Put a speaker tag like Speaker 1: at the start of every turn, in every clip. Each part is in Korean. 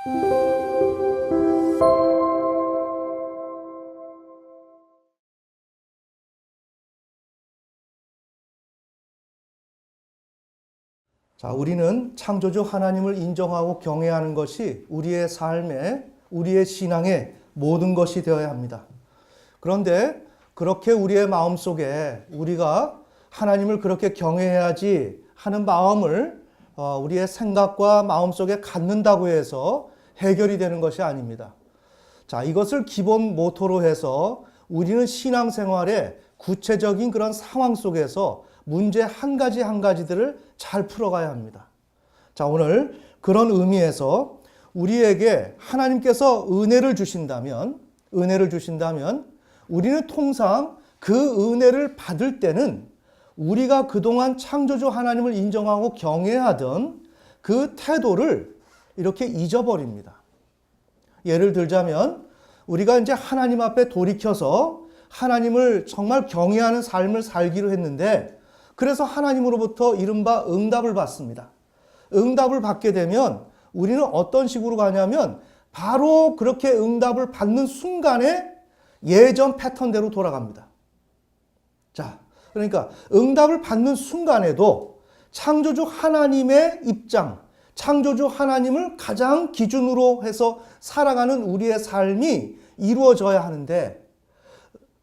Speaker 1: 자, 우리는 창조주 하나님을 인정하고 경외하는 것이 우리의 삶에, 우리의 신앙의 모든 것이 되어야 합니다. 그런데 그렇게 우리의 마음속에 우리가 하나님을 그렇게 경외해야지 하는 마음을 우리의 생각과 마음속에 갖는다고 해서 해결이 되는 것이 아닙니다. 자, 이것을 기본 모토로 해서 우리는 신앙생활에 구체적인 그런 상황 속에서 문제 한 가지 한 가지들을 잘 풀어가야 합니다. 자, 오늘 그런 의미에서 우리에게 하나님께서 은혜를 주신다면 우리는 통상 그 은혜를 받을 때는 우리가 그동안 창조주 하나님을 인정하고 경외하던 그 태도를 이렇게 잊어버립니다. 예를 들자면 우리가 이제 하나님 앞에 돌이켜서 하나님을 정말 경외하는 삶을 살기로 했는데 그래서 하나님으로부터 이른바 응답을 받습니다. 응답을 받게 되면 우리는 어떤 식으로 가냐면 바로 그렇게 응답을 받는 순간에 예전 패턴대로 돌아갑니다. 자, 그러니까 응답을 받는 순간에도 창조주 하나님의 입장, 창조주 하나님을 가장 기준으로 해서 살아가는 우리의 삶이 이루어져야 하는데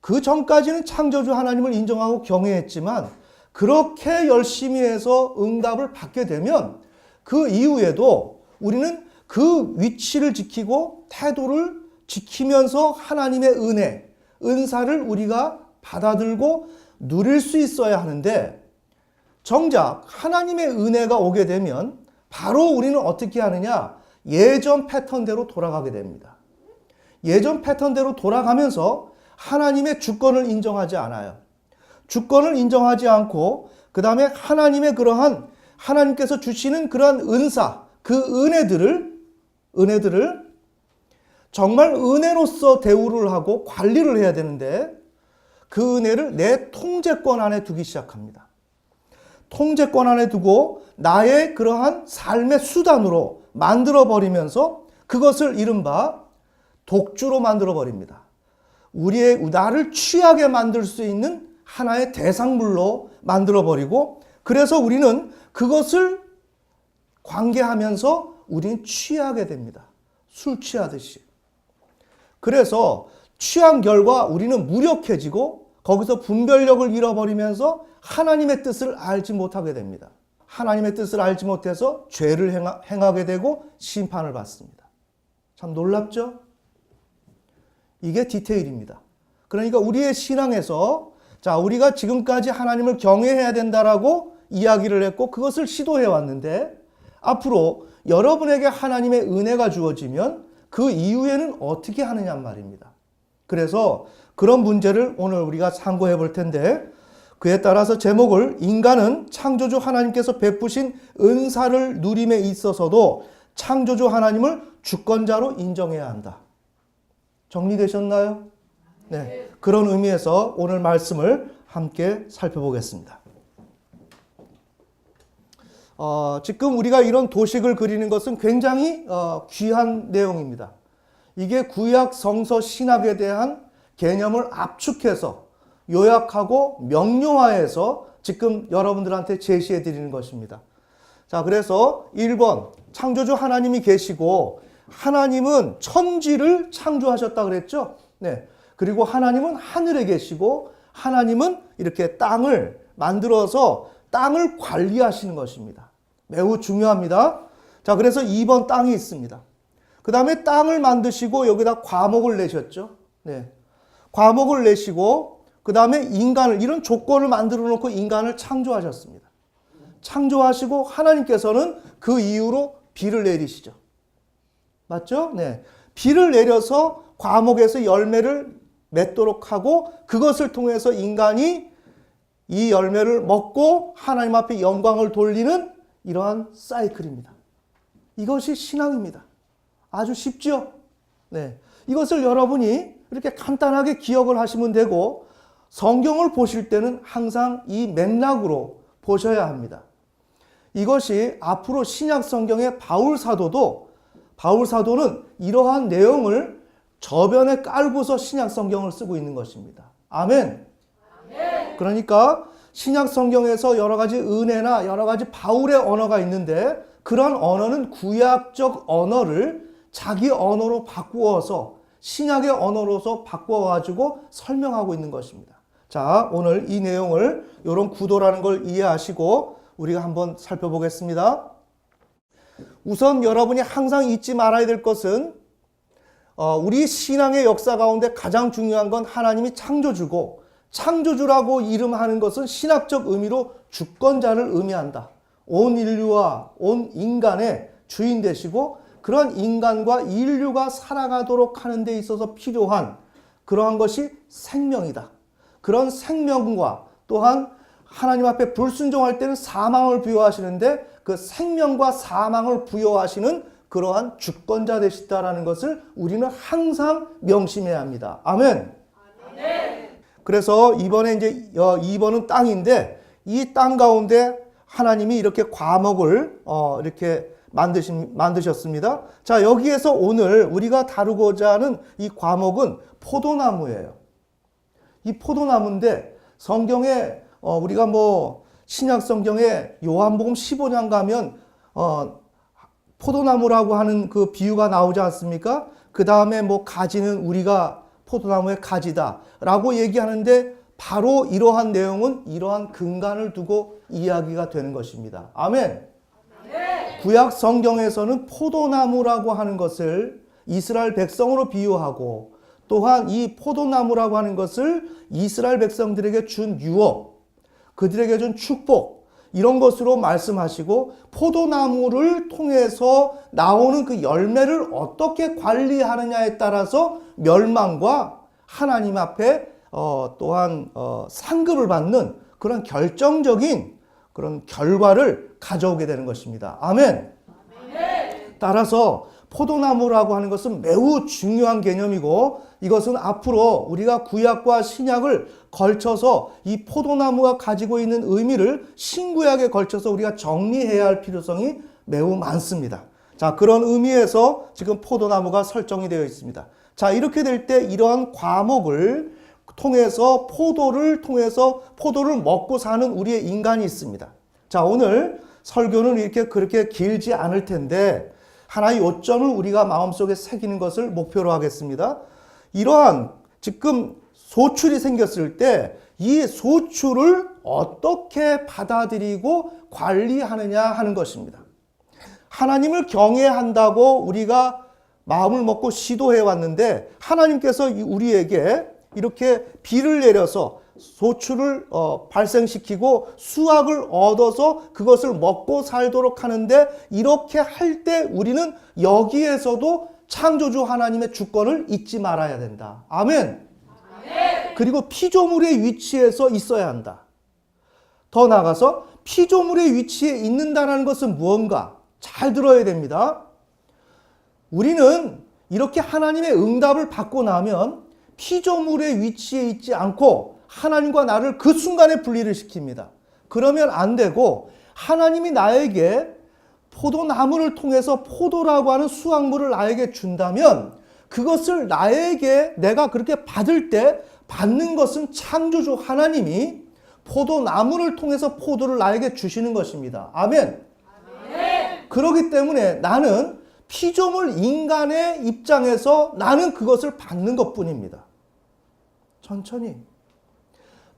Speaker 1: 그 전까지는 창조주 하나님을 인정하고 경외했지만 그렇게 열심히 해서 응답을 받게 되면 그 이후에도 우리는 그 위치를 지키고 태도를 지키면서 하나님의 은혜, 은사를 우리가 받아들고 누릴 수 있어야 하는데 정작 하나님의 은혜가 오게 되면 바로 우리는 어떻게 하느냐? 예전 패턴대로 돌아가게 됩니다. 예전 패턴대로 돌아가면서 하나님의 주권을 인정하지 않아요. 주권을 인정하지 않고 그 다음에 하나님의 그러한 하나님께서 주시는 그러한 은사, 그 은혜들을 정말 은혜로서 대우를 하고 관리를 해야 되는데 그 은혜를 내 통제권 안에 두기 시작합니다. 통제권 안에 두고 나의 그러한 삶의 수단으로 만들어버리면서 그것을 이른바 독주로 만들어버립니다. 나를 취하게 만들 수 있는 하나의 대상물로 만들어버리고 그래서 우리는 그것을 관계하면서 우리는 취하게 됩니다. 술 취하듯이. 그래서 취한 결과 우리는 무력해지고 거기서 분별력을 잃어버리면서 하나님의 뜻을 알지 못하게 됩니다. 하나님의 뜻을 알지 못해서 죄를 행하게 되고 심판을 받습니다. 참 놀랍죠? 이게 디테일입니다. 그러니까 우리의 신앙에서 자, 우리가 지금까지 하나님을 경외해야 된다라고 이야기를 했고 그것을 시도해 왔는데 앞으로 여러분에게 하나님의 은혜가 주어지면 그 이후에는 어떻게 하느냐 말입니다. 그래서 그런 문제를 오늘 우리가 상고해 볼 텐데 그에 따라서 제목을 인간은 창조주 하나님께서 베푸신 은사를 누림에 있어서도 창조주 하나님을 주권자로 인정해야 한다. 정리되셨나요? 네. 그런 의미에서 오늘 말씀을 함께 살펴보겠습니다. 지금 우리가 이런 도식을 그리는 것은 굉장히 귀한 내용입니다. 이게 구약 성서 신학에 대한 개념을 압축해서 요약하고 명료화해서 지금 여러분들한테 제시해 드리는 것입니다. 자, 그래서 1번 창조주 하나님이 계시고 하나님은 천지를 창조하셨다 그랬죠? 네. 그리고 하나님은 하늘에 계시고 하나님은 이렇게 땅을 만들어서 땅을 관리하시는 것입니다. 매우 중요합니다. 자, 그래서 2번 땅이 있습니다. 그 다음에 땅을 만드시고 여기다 과목을 내셨죠. 네. 과목을 내시고 그 다음에 인간을 이런 조건을 만들어 놓고 인간을 창조하셨습니다. 창조하시고 하나님께서는 그 이후로 비를 내리시죠. 맞죠? 네. 비를 내려서 과목에서 열매를 맺도록 하고 그것을 통해서 인간이 이 열매를 먹고 하나님 앞에 영광을 돌리는 이러한 사이클입니다. 이것이 신앙입니다. 아주 쉽죠? 네. 이것을 여러분이 이렇게 간단하게 기억을 하시면 되고 성경을 보실 때는 항상 이 맥락으로 보셔야 합니다. 이것이 앞으로 신약 성경의 바울 사도도 바울 사도는 이러한 내용을 저변에 깔고서 신약 성경을 쓰고 있는 것입니다. 아멘. 그러니까 신약 성경에서 여러 가지 은혜나 여러 가지 바울의 언어가 있는데 그런 언어는 구약적 언어를 자기 언어로 바꾸어서 신약의 언어로서 바꿔가지고 설명하고 있는 것입니다. 자, 오늘 이 내용을 이런 구도라는 걸 이해하시고 우리가 한번 살펴보겠습니다. 우선 여러분이 항상 잊지 말아야 될 것은 우리 신앙의 역사 가운데 가장 중요한 건 하나님이 창조주고 창조주라고 이름하는 것은 신학적 의미로 주권자를 의미한다. 온 인류와 온 인간의 주인 되시고 그런 인간과 인류가 살아가도록 하는 데 있어서 필요한 그러한 것이 생명이다. 그런 생명과 또한 하나님 앞에 불순종할 때는 사망을 부여하시는데 그 생명과 사망을 부여하시는 그러한 주권자 되시다라는 것을 우리는 항상 명심해야 합니다. 아멘. 그래서 이번에 이제 2번은 땅인데 이 땅 가운데 하나님이 이렇게 과목을 이렇게 만드셨습니다. 자, 여기에서 오늘 우리가 다루고자 하는 이 과목은 포도나무예요. 이 포도나무인데 성경에 우리가 신약 성경에 요한복음 15장 가면 포도나무라고 하는 그 비유가 나오지 않습니까? 그 다음에 가지는 우리가 포도나무의 가지다라고 얘기하는데 바로 이러한 내용은 이러한 근간을 두고 이야기가 되는 것입니다. 아멘. 구약 성경에서는 포도나무라고 하는 것을 이스라엘 백성으로 비유하고 또한 이 포도나무라고 하는 것을 이스라엘 백성들에게 준 유업, 그들에게 준 축복 이런 것으로 말씀하시고 포도나무를 통해서 나오는 그 열매를 어떻게 관리하느냐에 따라서 멸망과 하나님 앞에 또한 상급을 받는 그런 결정적인 그런 결과를 가져오게 되는 것입니다. 아멘. 따라서 포도나무라고 하는 것은 매우 중요한 개념이고 이것은 앞으로 우리가 구약과 신약을 걸쳐서 이 포도나무가 가지고 있는 의미를 신구약에 걸쳐서 우리가 정리해야 할 필요성이 매우 많습니다. 자, 그런 의미에서 지금 포도나무가 설정이 되어 있습니다. 자, 이렇게 될 때 이러한 과목을 통해서 포도를 먹고 사는 우리의 인간이 있습니다. 자, 오늘 설교는 이렇게 그렇게 길지 않을 텐데 하나의 요점을 우리가 마음속에 새기는 것을 목표로 하겠습니다. 이러한 지금 소출이 생겼을 때 이 소출을 어떻게 받아들이고 관리하느냐 하는 것입니다. 하나님을 경외한다고 우리가 마음을 먹고 시도해 왔는데 하나님께서 우리에게 이렇게 비를 내려서 소출을 발생시키고 수확을 얻어서 그것을 먹고 살도록 하는데 이렇게 할 때 우리는 여기에서도 창조주 하나님의 주권을 잊지 말아야 된다. 아멘. 그리고 피조물의 위치에서 있어야 한다. 더 나아가서 피조물의 위치에 있는다는 것은 무언가? 잘 들어야 됩니다. 우리는 이렇게 하나님의 응답을 받고 나면 피조물의 위치에 있지 않고 하나님과 나를 그 순간에 분리를 시킵니다. 그러면 안 되고 하나님이 나에게 포도나무를 통해서 포도라고 하는 수확물을 나에게 준다면 그것을 내가 그렇게 받을 때 받는 것은 창조주 하나님이 포도나무를 통해서 포도를 나에게 주시는 것입니다. 아멘. 그렇기 때문에 나는 피조물 인간의 입장에서 나는 그것을 받는 것뿐입니다. 천천히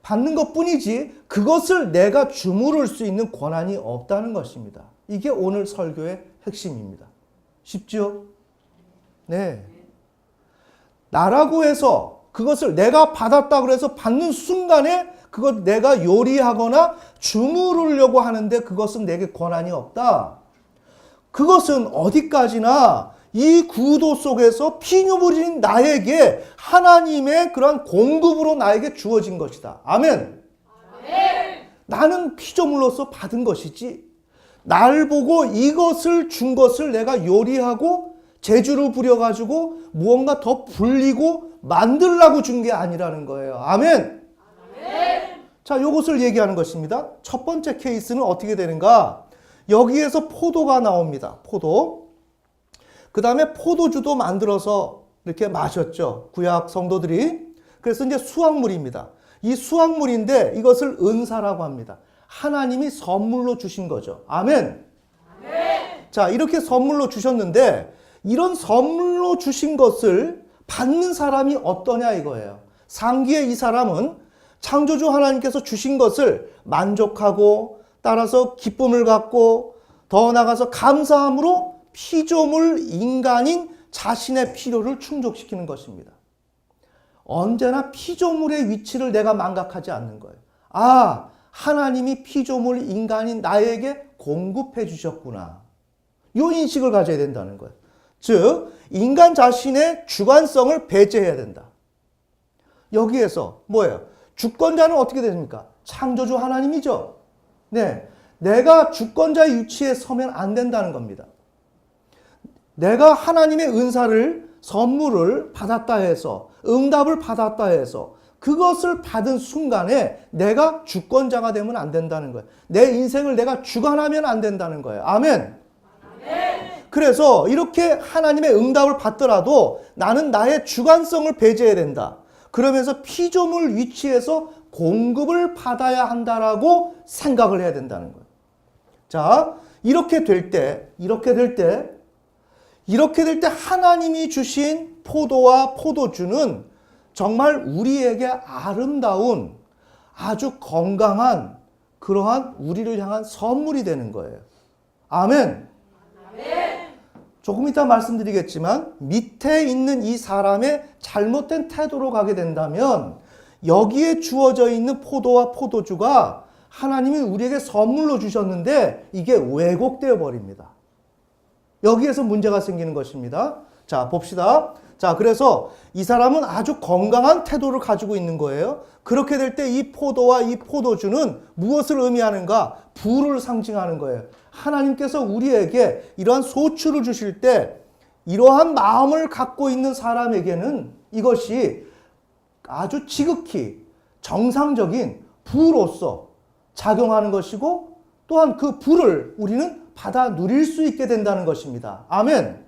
Speaker 1: 받는 것뿐이지 그것을 내가 주무를 수 있는 권한이 없다는 것입니다. 이게 오늘 설교의 핵심입니다. 쉽죠? 네. 나라고 해서 그것을 내가 받았다고 해서 받는 순간에 그것 내가 요리하거나 주무르려고 하는데 그것은 내게 권한이 없다. 그것은 어디까지나 이 구도 속에서 피조물인 나에게 하나님의 그런 공급으로 나에게 주어진 것이다. 아멘. 나는 피조물로서 받은 것이지 날 보고 이것을 준 것을 내가 요리하고 재주를 부려가지고 무언가 더 불리고 만들라고 준 게 아니라는 거예요. 아멘. 자, 이것을 얘기하는 것입니다. 첫 번째 케이스는 어떻게 되는가? 여기에서 포도가 나옵니다. 포도. 그 다음에 포도주도 만들어서 이렇게 마셨죠. 구약 성도들이. 그래서 이제 수확물입니다. 이 수확물인데 이것을 은사라고 합니다. 하나님이 선물로 주신 거죠. 아멘. 아멘. 자, 이렇게 선물로 주셨는데 이런 선물로 주신 것을 받는 사람이 어떠냐 이거예요. 상기에 이 사람은 창조주 하나님께서 주신 것을 만족하고 따라서 기쁨을 갖고 더 나아가서 감사함으로 피조물 인간인 자신의 필요를 충족시키는 것입니다. 언제나 피조물의 위치를 내가 망각하지 않는 거예요. 아, 하나님이 피조물 인간인 나에게 공급해 주셨구나. 이 인식을 가져야 된다는 거예요. 즉, 인간 자신의 주관성을 배제해야 된다. 여기에서 뭐예요? 주권자는 어떻게 됩니까? 창조주 하나님이죠. 네, 내가 주권자의 위치에 서면 안 된다는 겁니다. 내가 하나님의 은사를, 선물을 받았다 해서, 응답을 받았다 해서 그것을 받은 순간에 내가 주권자가 되면 안 된다는 거예요. 내 인생을 내가 주관하면 안 된다는 거예요. 아멘. 아멘. 그래서 이렇게 하나님의 응답을 받더라도 나는 나의 주관성을 배제해야 된다. 그러면서 피조물 위치에서 공급을 받아야 한다라고 생각을 해야 된다는 거예요. 자, 이렇게 될 때 하나님이 주신 포도와 포도주는 정말 우리에게 아름다운 아주 건강한 그러한 우리를 향한 선물이 되는 거예요. 아멘. 아멘. 조금 이따 말씀드리겠지만 밑에 있는 이 사람의 잘못된 태도로 가게 된다면 여기에 주어져 있는 포도와 포도주가 하나님이 우리에게 선물로 주셨는데 이게 왜곡되어 버립니다. 여기에서 문제가 생기는 것입니다. 자, 봅시다. 자, 그래서 이 사람은 아주 건강한 태도를 가지고 있는 거예요. 그렇게 될 때 이 포도와 이 포도주는 무엇을 의미하는가? 부를 상징하는 거예요. 하나님께서 우리에게 이러한 소출을 주실 때 이러한 마음을 갖고 있는 사람에게는 이것이 아주 지극히 정상적인 부로서 작용하는 것이고 또한 그 부를 우리는 받아 누릴 수 있게 된다는 것입니다. 아멘.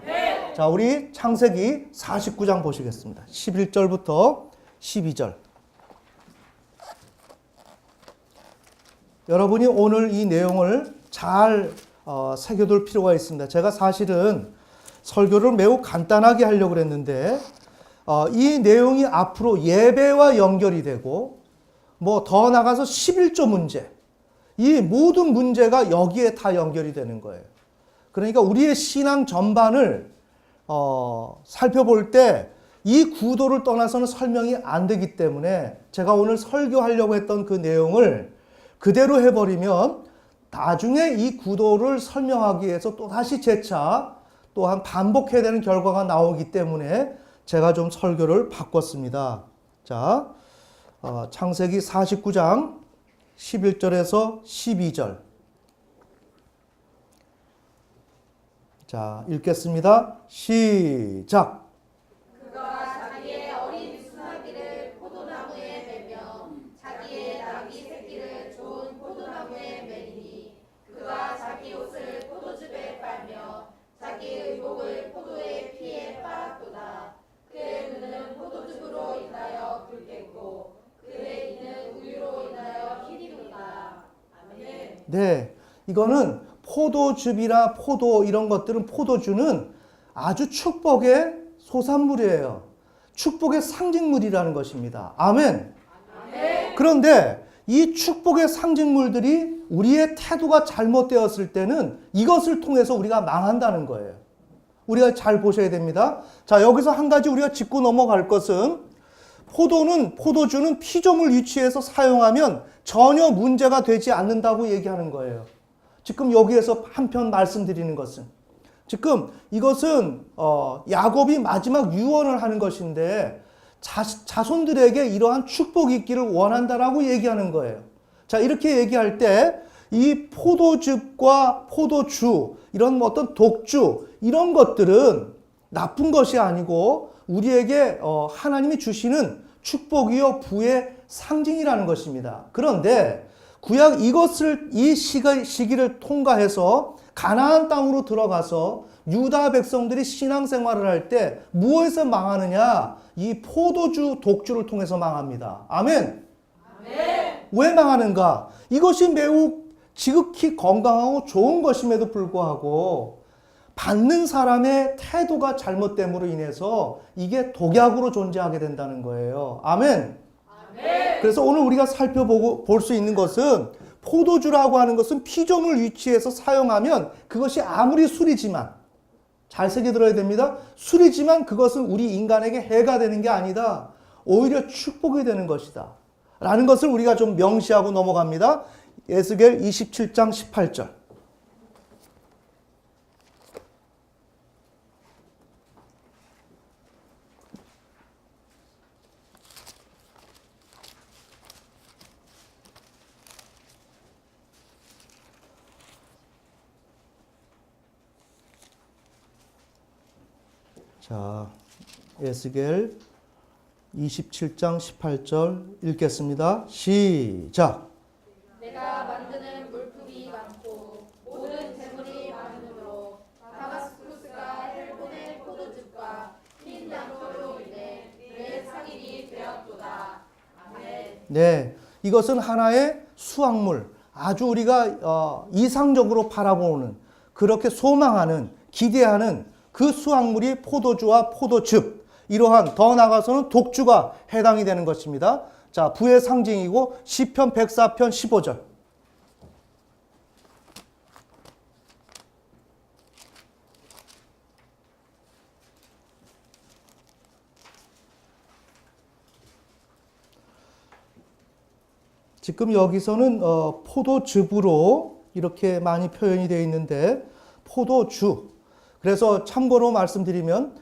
Speaker 1: 아멘. 자, 우리 창세기 49장 보시겠습니다. 11절부터 12절. 여러분이 오늘 이 내용을 잘 새겨둘 필요가 있습니다. 제가 사실은 설교를 매우 간단하게 하려고 했는데 이 내용이 앞으로 예배와 연결이 되고 뭐 더 나가서 11조 문제, 이 모든 문제가 여기에 다 연결이 되는 거예요. 그러니까 우리의 신앙 전반을 살펴볼 때 이 구도를 떠나서는 설명이 안 되기 때문에 제가 오늘 설교하려고 했던 그 내용을 그대로 해버리면 나중에 이 구도를 설명하기 위해서 또다시 재차 또한 반복해야 되는 결과가 나오기 때문에 제가 좀 설교를 바꿨습니다. 자, 창세기 49장 11절에서 12절. 자, 읽겠습니다. 시작.
Speaker 2: 그가 자기의 어린 수나기를 포도나무에 매며 자기의 나귀 새끼를 좋은 포도나무에 매리니 그가 자기 옷을 포도즙에 빨며 자기 의복을 포도의 피에 빨았도다. 그의 눈은 포도즙으로 인하여 붉겠고 그의 이는 우유로 인하여 희리도다. 아멘.
Speaker 1: 네, 이거는 포도즙이나 포도 이런 것들은 포도주는 아주 축복의 소산물이에요. 축복의 상징물이라는 것입니다. 아멘. 아멘. 그런데 이 축복의 상징물들이 우리의 태도가 잘못되었을 때는 이것을 통해서 우리가 망한다는 거예요. 우리가 잘 보셔야 됩니다. 자, 여기서 한 가지 우리가 짚고 넘어갈 것은 포도주는 피조물 위치에서 사용하면 전혀 문제가 되지 않는다고 얘기하는 거예요. 지금 여기에서 한편 말씀드리는 것은 지금 이것은 야곱이 마지막 유언을 하는 것인데 자손들에게 이러한 축복이 있기를 원한다라고 얘기하는 거예요. 자, 이렇게 얘기할 때 이 포도즙과 포도주 이런 어떤 독주 이런 것들은 나쁜 것이 아니고 우리에게 하나님이 주시는 축복이요 부의 상징이라는 것입니다. 그런데 구약 이 시기를 통과해서 가나안 땅으로 들어가서 유다 백성들이 신앙생활을 할 때 무엇에서 망하느냐? 이 포도주 독주를 통해서 망합니다. 아멘. 왜 망하는가? 이것이 매우 지극히 건강하고 좋은 것임에도 불구하고 받는 사람의 태도가 잘못됨으로 인해서 이게 독약으로 존재하게 된다는 거예요. 아멘. 그래서 오늘 우리가 살펴보고 볼 수 있는 것은 포도주라고 하는 것은 피조물 위치에서 사용하면 그것이 아무리 술이지만, 잘 새겨 들어야 됩니다. 술이지만 그것은 우리 인간에게 해가 되는 게 아니다. 오히려 축복이 되는 것이다. 라는 것을 우리가 좀 명시하고 넘어갑니다. 에스겔 27장 18절. 자, 에스겔 27장 18절 읽겠습니다. 시작.
Speaker 2: 내가 만드는 물품이 많고 모든 재물이 많으므로 다마스쿠스가 헬본의 포도즙과 흰 양초로 인해 내 상인이 되었도다. 아멘.
Speaker 1: 네, 이것은 하나의 수확물, 아주 우리가 이상적으로 바라보는, 그렇게 소망하는, 기대하는 그 수확물이 포도주와 포도즙, 이러한 더 나아가서는 독주가 해당이 되는 것입니다. 자, 부의 상징이고 시편 104편 15절. 지금 여기서는 포도즙으로 이렇게 많이 표현이 되어 있는데 포도주. 그래서 참고로 말씀드리면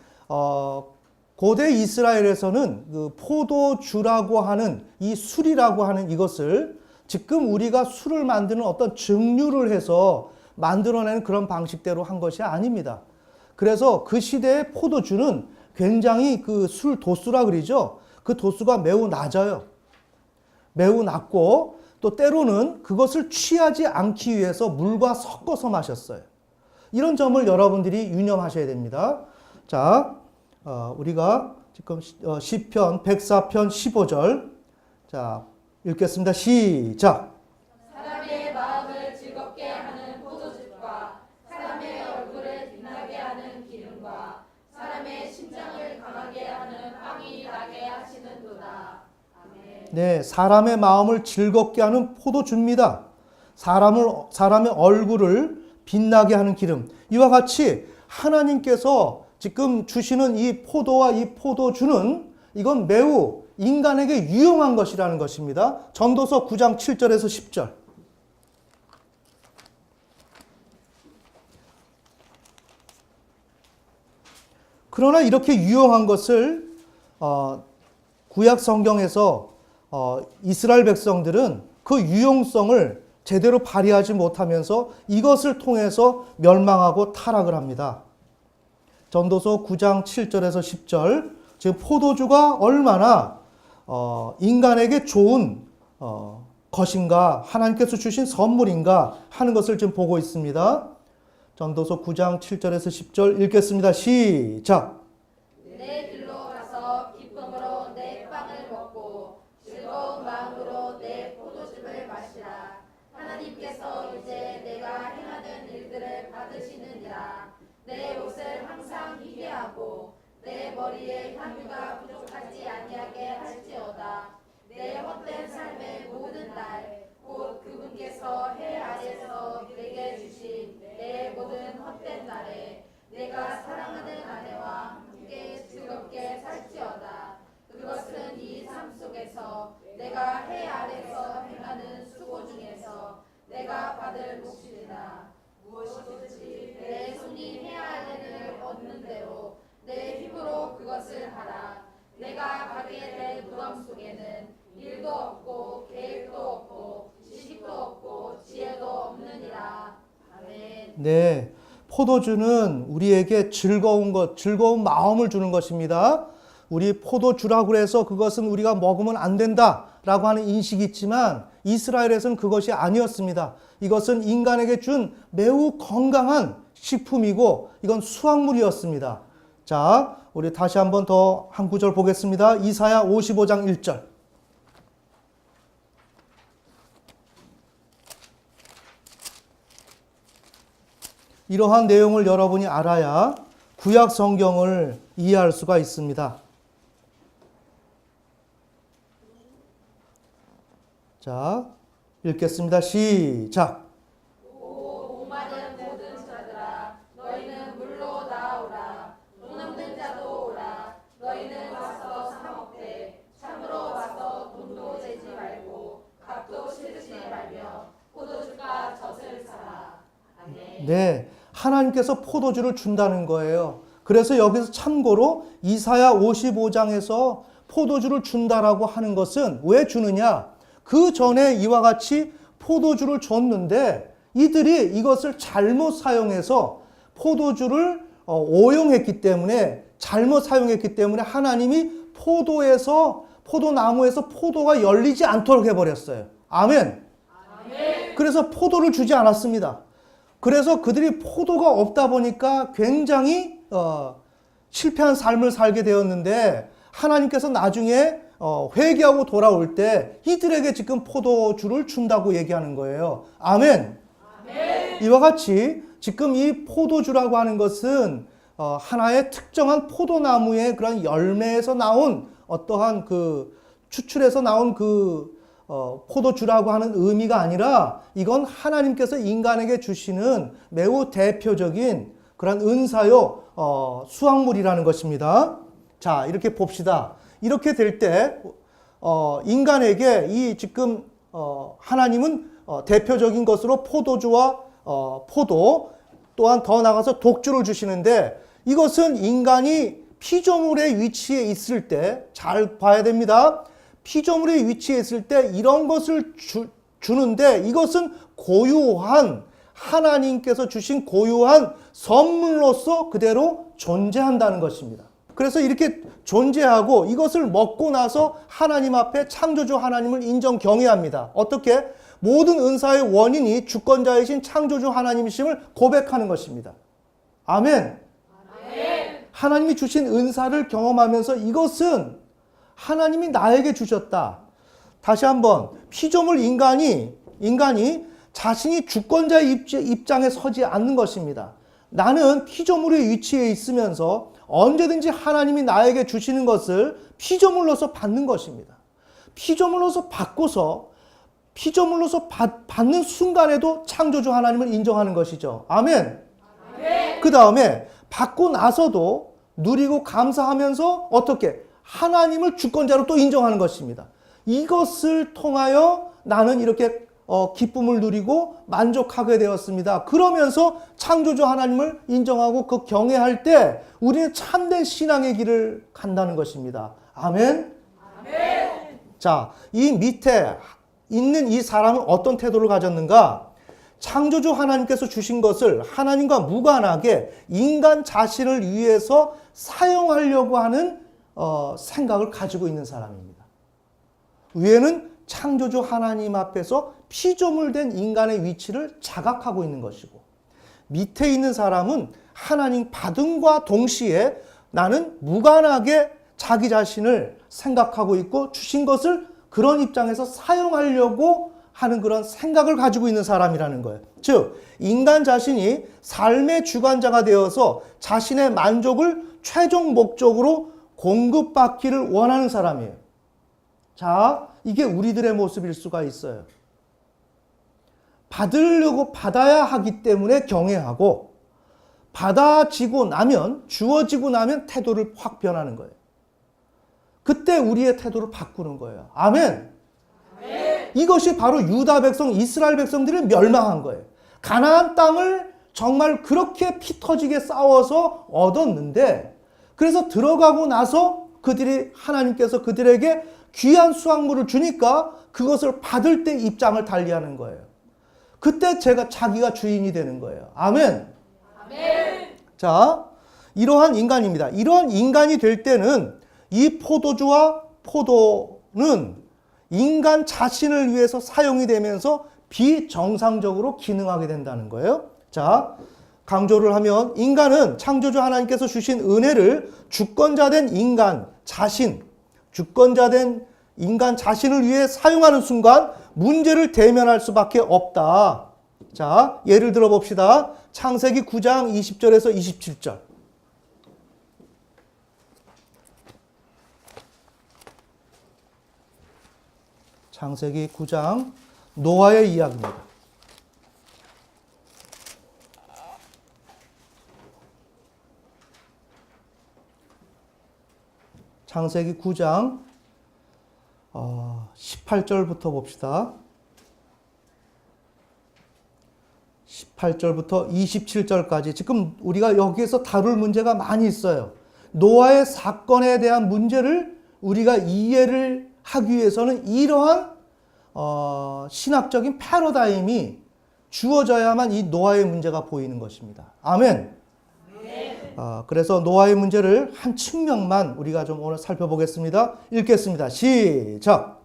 Speaker 1: 고대 이스라엘에서는 그 포도주라고 하는 이 술이라고 하는 이것을 지금 우리가 술을 만드는 어떤 증류를 해서 만들어내는 그런 방식대로 한 것이 아닙니다. 그래서 그 시대의 포도주는 굉장히 그 술 도수라 그러죠. 그 도수가 매우 낮아요. 매우 낮고 또 때로는 그것을 취하지 않기 위해서 물과 섞어서 마셨어요. 이런 점을 여러분들이 유념하셔야 됩니다. 자, 우리가 지금 시편 104편 15절 자 읽겠습니다. 시작.
Speaker 2: 사람의 마음을 즐겁게 하는 포도즙과 사람의 얼굴을 빛나게 하는 기름과 사람의 심장을 강하게 하는 빵이 나게 하시는도다. 아멘.
Speaker 1: 네, 사람의 마음을 즐겁게 하는 포도주입니다. 사람의 얼굴을 빛나게 하는 기름. 이와 같이 하나님께서 지금 주시는 이 포도와 이 포도주는 이건 매우 인간에게 유용한 것이라는 것입니다. 전도서 9장 7절에서 10절. 그러나 이렇게 유용한 것을 구약 성경에서 이스라엘 백성들은 그 유용성을 제대로 발휘하지 못하면서 이것을 통해서 멸망하고 타락을 합니다. 전도서 9장 7절에서 10절, 지금 포도주가 얼마나 인간에게 좋은 것인가, 하나님께서 주신 선물인가 하는 것을 지금 보고 있습니다. 전도서 9장 7절에서 10절 읽겠습니다. 시작.
Speaker 2: 내 길로 가서 기쁨으로 내 빵을 먹고 즐거운 마음으로 내 포도즙을 마시라. 하나님께서 이제 내가 행하는 일들을 받으시느니라. 내 옷을 항상 희게 하고 내 머리에 향유가 부족하지 아니하게 할지어다. 내 헛된 삶의 모든 날 곧 그분께서 해 아래에서 내게 주신 내 모든 헛된 날에 내가 사랑하는 아내와 함께 즐겁게 살지어다. 그것은 이 삶 속에서 내가 해 아래에서 행하는 수고 중에서 내가 받을 몫이니라. 무엇이든지 내 손이 해야 할 일을 얻는 대로 내 힘으로 그것을 하라. 내가 가게 될 무덤 속에는 일도 없고 계획도 없고 지식도 없고 지혜도 없느니라. 아멘.
Speaker 1: 네, 포도주는 우리에게 즐거운 것, 즐거운 마음을 주는 것입니다. 우리 포도주라고 해서 그것은 우리가 먹으면 안 된다라고 하는 인식이 있지만 이스라엘에서는 그것이 아니었습니다. 이것은 인간에게 준 매우 건강한 식품이고 이건 수확물이었습니다. 자, 우리 다시 한번 더 한 구절 보겠습니다. 이사야 55장 1절. 이러한 내용을 여러분이 알아야 구약 성경을 이해할 수가 있습니다. 자, 읽겠습니다. 시작.
Speaker 2: 오 목마른 모든 자들아 너희는 물로 나아오라. 돈 없는 자도 오라. 너희는 와서 사 먹되 참으로 와서 돈도 재지 말고 값도 치르지 말며 포도주가 젖을 사라. 아멘.
Speaker 1: 네, 하나님께서 포도주를 준다는 거예요. 그래서 여기서 참고로 이사야 55장에서 포도주를 준다라고 하는 것은 왜 주느냐? 그 전에 이와 같이 포도주를 줬는데 이들이 이것을 잘못 사용해서 포도주를 오용했기 때문에, 잘못 사용했기 때문에 하나님이 포도나무에서 포도가 열리지 않도록 해버렸어요. 아멘. 그래서 포도를 주지 않았습니다. 그래서 그들이 포도가 없다 보니까 굉장히 실패한 삶을 살게 되었는데, 하나님께서 나중에 회개하고 돌아올 때 이들에게 지금 포도주를 준다고 얘기하는 거예요. 아멘. 아멘. 이와 같이 지금 이 포도주라고 하는 것은 하나의 특정한 포도나무의 그런 열매에서 나온 어떠한 추출해서 나온 포도주라고 하는 의미가 아니라, 이건 하나님께서 인간에게 주시는 매우 대표적인 그런 은사요 수확물이라는 것입니다. 자, 이렇게 봅시다. 이렇게 될 때 인간에게 이 지금 하나님은 대표적인 것으로 포도주와 포도, 또한 더 나가서 독주를 주시는데, 이것은 인간이 피조물의 위치에 있을 때 잘 봐야 됩니다. 피조물의 위치에 있을 때 이런 것을 주는데, 이것은 고유한, 하나님께서 주신 고유한 선물로서 그대로 존재한다는 것입니다. 그래서 이렇게 존재하고 이것을 먹고 나서 하나님 앞에 창조주 하나님을 인정 경외합니다. 어떻게? 모든 은사의 원인이 주권자이신 창조주 하나님이심을 고백하는 것입니다. 아멘. 아멘. 하나님이 주신 은사를 경험하면서 이것은 하나님이 나에게 주셨다. 다시 한번, 피조물 인간이 자신이 주권자의 입장에 서지 않는 것입니다. 나는 피조물의 위치에 있으면서 언제든지 하나님이 나에게 주시는 것을 피조물로서 받는 것입니다. 피조물로서 받는 순간에도 창조주 하나님을 인정하는 것이죠. 아멘. 그 다음에 받고 나서도 누리고 감사하면서 어떻게? 하나님을 주권자로 또 인정하는 것입니다. 이것을 통하여 나는 이렇게 기쁨을 누리고 만족하게 되었습니다. 그러면서 창조주 하나님을 인정하고 경외할 때 우리는 참된 신앙의 길을 간다는 것입니다. 아멘. 아멘. 자, 이 밑에 있는 이 사람은 어떤 태도를 가졌는가? 창조주 하나님께서 주신 것을 하나님과 무관하게 인간 자신을 위해서 사용하려고 하는 생각을 가지고 있는 사람입니다. 위에는 창조주 하나님 앞에서 피조물된 인간의 위치를 자각하고 있는 것이고, 밑에 있는 사람은 하나님 받음과 동시에 나는 무관하게 자기 자신을 생각하고 있고 주신 것을 그런 입장에서 사용하려고 하는 그런 생각을 가지고 있는 사람이라는 거예요. 즉, 인간 자신이 삶의 주관자가 되어서 자신의 만족을 최종 목적으로 공급받기를 원하는 사람이에요. 자, 이게 우리들의 모습일 수가 있어요. 받아야 하기 때문에 경외하고, 주어지고 나면 태도를 확 변하는 거예요. 그때 우리의 태도를 바꾸는 거예요. 아멘. 아멘. 이것이 바로 유다 백성, 이스라엘 백성들이 멸망한 거예요. 가나안 땅을 정말 그렇게 피 터지게 싸워서 얻었는데, 그래서 들어가고 나서 하나님께서 그들에게 귀한 수확물을 주니까 그것을 받을 때 입장을 달리하는 거예요. 그때 자기가 주인이 되는 거예요. 아멘. 아멘. 자, 이러한 인간입니다. 이러한 인간이 될 때는 이 포도주와 포도는 인간 자신을 위해서 사용이 되면서 비정상적으로 기능하게 된다는 거예요. 자, 강조를 하면 인간은 창조주 하나님께서 주신 은혜를 주권자된 인간 자신, 주권자된 인간 자신을 위해 사용하는 순간 문제를 대면할 수밖에 없다. 자, 예를 들어 봅시다. 창세기 9장 20절에서 27절. 창세기 9장 노아의 이야기입니다. 창세기 9장 18절부터 봅시다. 18절부터 27절까지 지금 우리가 여기에서 다룰 문제가 많이 있어요. 노아의 사건에 대한 문제를 우리가 이해를 하기 위해서는 이러한 신학적인 패러다임이 주어져야만 이 노아의 문제가 보이는 것입니다. 아멘. 그래서 노아의 문제를 한 측면만 우리가 좀 오늘 살펴보겠습니다. 읽겠습니다. 시작.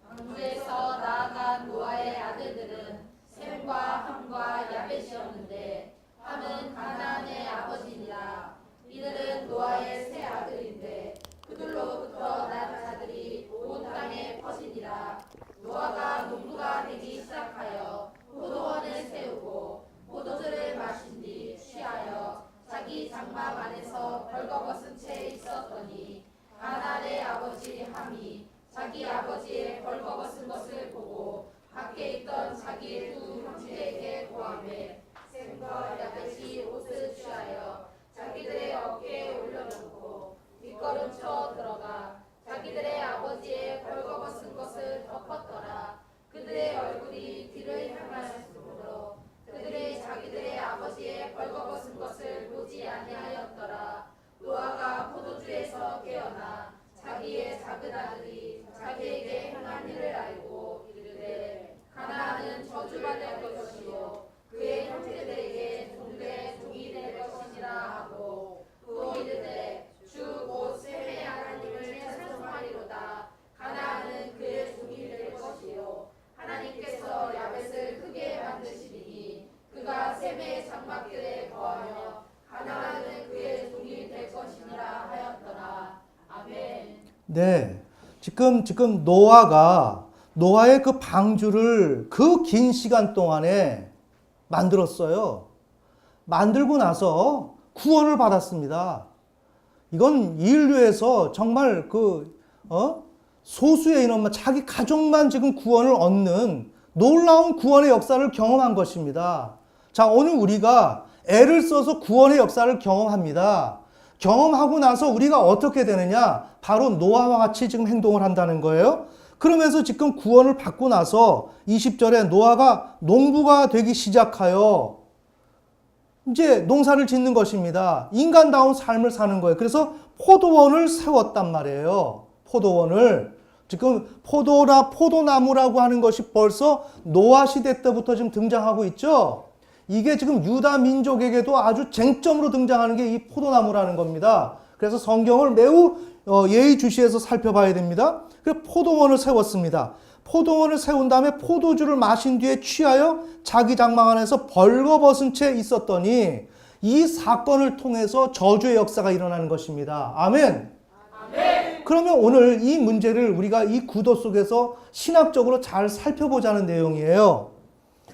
Speaker 2: 방주에서 나아간 노아의 아들들은 셈과 함과 야벳이었는데 함은 가나안의 아버지니라. 이들은 노아의 세 아들인데 그들로부터 난 자들이 온 땅에 퍼지니라. 노아가 농부가 되기 시작하여 포도원을 세우고 포도주를 마신 뒤 취하여 자기 장막 안에서 벌거벗은 채 있었더니 가나안의 아버지 함이 자기 아버지의 벌거벗은 것을 보고 밖에 있던 자기의 두 형제에게 고하매 셈과 야벳이 옷을 취하여 자기들의 어깨에 올려놓고 뒷걸음쳐 들어가 자기들의 아버지의 벌거벗은 것을 덮었더라. 그들의 얼굴이 뒤를 향하였으므로 그들이 자기들의 아버지의 벌거벗은 것을 보지 아니하였더라. 노아가 포도주에서 깨어나 자기의 작은 아들이 자기에게 행한 일을 알고 이르되 가나안은 저주받을 것이요 그의 형제들에게 종들의 종이 될 것이니라 하고 또 이르되 주 곧 셈의 하나님을 찬송하리로다. 가나안은 그의 종이 될 것이요 하나님께서 야벳을 크게 만드시리니 그가 셈의 장막들에 거하며 가나안은 그의 종이 될 것이니라 하였더라. 아멘.
Speaker 1: 네. 지금 노아의 그 방주를 그 긴 시간 동안에 만들었어요. 만들고 나서 구원을 받았습니다. 이건 인류에서 정말 소수의 인원만, 자기 가족만 지금 구원을 얻는 놀라운 구원의 역사를 경험한 것입니다. 자, 오늘 우리가 애를 써서 구원의 역사를 경험합니다. 경험하고 나서 우리가 어떻게 되느냐? 바로 노아와 같이 지금 행동을 한다는 거예요. 그러면서 지금 구원을 받고 나서 20절에 노아가 농부가 되기 시작하여 이제 농사를 짓는 것입니다. 인간다운 삶을 사는 거예요. 그래서 포도원을 세웠단 말이에요. 포도원을. 지금 포도나무라고 하는 것이 벌써 노아 시대 때부터 지금 등장하고 있죠. 이게 지금 유다 민족에게도 아주 쟁점으로 등장하는 게 이 포도나무라는 겁니다. 그래서 성경을 매우 예의주시해서 살펴봐야 됩니다. 그래서 포도원을 세웠습니다. 포도원을 세운 다음에 포도주를 마신 뒤에 취하여 자기 장막 안에서 벌거벗은 채 있었더니 이 사건을 통해서 저주의 역사가 일어나는 것입니다. 아멘. 아멘. 그러면 오늘 이 문제를 우리가 이 구도 속에서 신학적으로 잘 살펴보자는 내용이에요.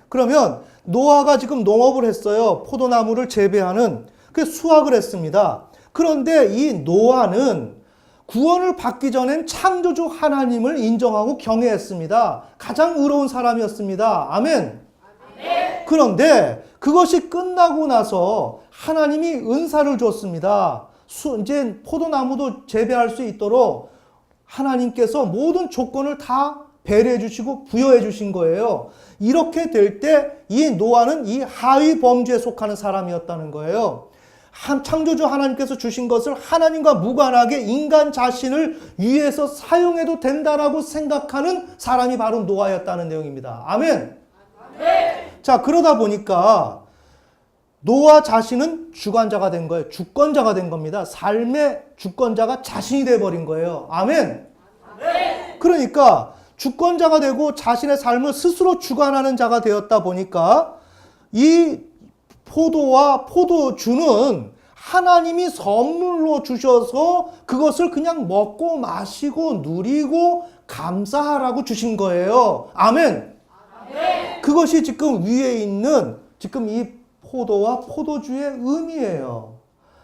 Speaker 1: 그러면 노아가 지금 농업을 했어요. 포도나무를 재배하는 그 수확을 했습니다. 그런데 이 노아는 구원을 받기 전엔 창조주 하나님을 인정하고 경외했습니다. 가장 의로운 사람이었습니다. 아멘. 아멘. 그런데 그것이 끝나고 나서 하나님이 은사를 줬습니다. 이제 포도나무도 재배할 수 있도록 하나님께서 모든 조건을 다 배려해 주시고 부여해 주신 거예요. 이렇게 될 때 이 노아는 이 하위 범주에 속하는 사람이었다는 거예요. 창조주 하나님께서 주신 것을 하나님과 무관하게 인간 자신을 위해서 사용해도 된다라고 생각하는 사람이 바로 노아였다는 내용입니다. 아멘. 아멘. 자, 그러다 보니까 노아 자신은 주관자가 된 거예요. 주권자가 된 겁니다. 삶의 주권자가 자신이 돼버린 거예요. 아멘. 아멘. 그러니까 주권자가 되고 자신의 삶을 스스로 주관하는 자가 되었다 보니까 이 포도와 포도주는 하나님이 선물로 주셔서 그것을 그냥 먹고 마시고 누리고 감사하라고 주신 거예요. 아멘. 그것이 지금 위에 있는 지금 이 포도와 포도주의 의미예요.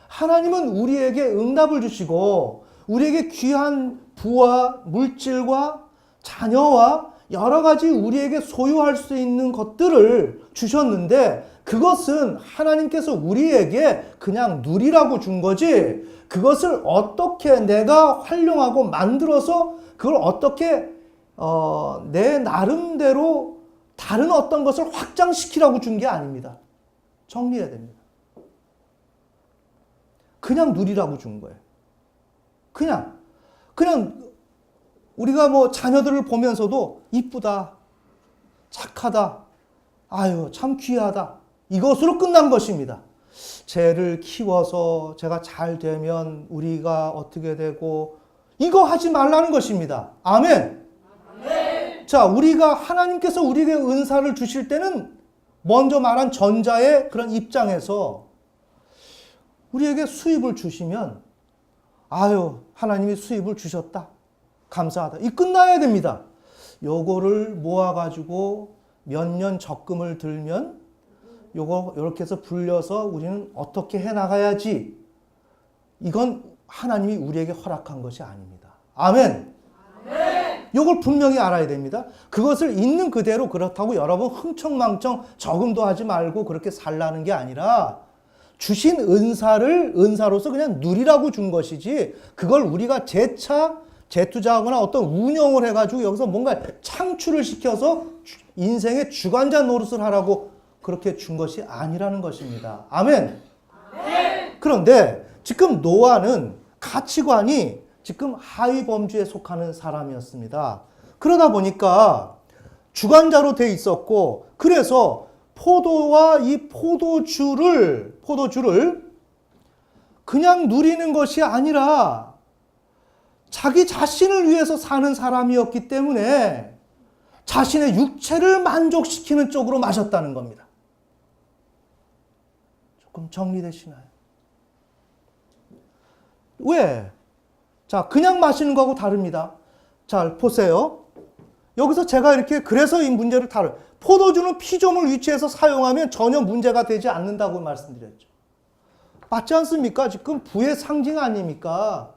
Speaker 1: 하나님은 우리에게 응답을 주시고 우리에게 귀한 부와 물질과 자녀와 여러 가지 우리에게 소유할 수 있는 것들을 주셨는데 그것은 하나님께서 우리에게 그냥 누리라고 준 거지 그것을 어떻게 내가 활용하고 만들어서 그걸 어떻게 내 나름대로 다른 어떤 것을 확장시키라고 준 게 아닙니다. 정리해야 됩니다. 그냥 누리라고 준 거예요. 그냥 우리가 뭐 자녀들을 보면서도 이쁘다, 착하다, 아유 참 귀하다 이것으로 끝난 것입니다. 쟤를 키워서 제가 잘 되면 우리가 어떻게 되고 이거 하지 말라는 것입니다. 아멘. 자, 우리가 하나님께서 우리에게 은사를 주실 때는 먼저 말한 전자의 그런 입장에서 우리에게 수입을 주시면 아유 하나님이 수입을 주셨다. 감사하다. 이 끝나야 됩니다. 요거를 모아가지고 몇 년 적금을 들면 요거 이렇게 해서 불려서 우리는 어떻게 해나가야지. 이건 하나님이 우리에게 허락한 것이 아닙니다. 아멘. 요걸 분명히 알아야 됩니다. 그것을 있는 그대로 그렇다고 여러분 흥청망청 적응도 하지 말고 그렇게 살라는 게 아니라 주신 은사를 은사로서 그냥 누리라고 준 것이지 그걸 우리가 재투자하거나 어떤 운영을 해가지고 여기서 뭔가 창출을 시켜서 인생의 주관자 노릇을 하라고 그렇게 준 것이 아니라는 것입니다. 아멘. 그런데 지금 노아는 가치관이 지금 하위 범주에 속하는 사람이었습니다. 그러다 보니까 주관자로 돼 있었고 그래서 포도와 이 포도주를 그냥 누리는 것이 아니라 자기 자신을 위해서 사는 사람이었기 때문에 자신의 육체를 만족시키는 쪽으로 마셨다는 겁니다. 조금 정리되시나요? 왜? 자, 그냥 마시는 거하고 다릅니다. 자, 보세요. 여기서 제가 이렇게 그래서 이 문제를 포도주는 피조물 위치에서 사용하면 전혀 문제가 되지 않는다고 말씀드렸죠. 맞지 않습니까? 지금 부의 상징 아닙니까?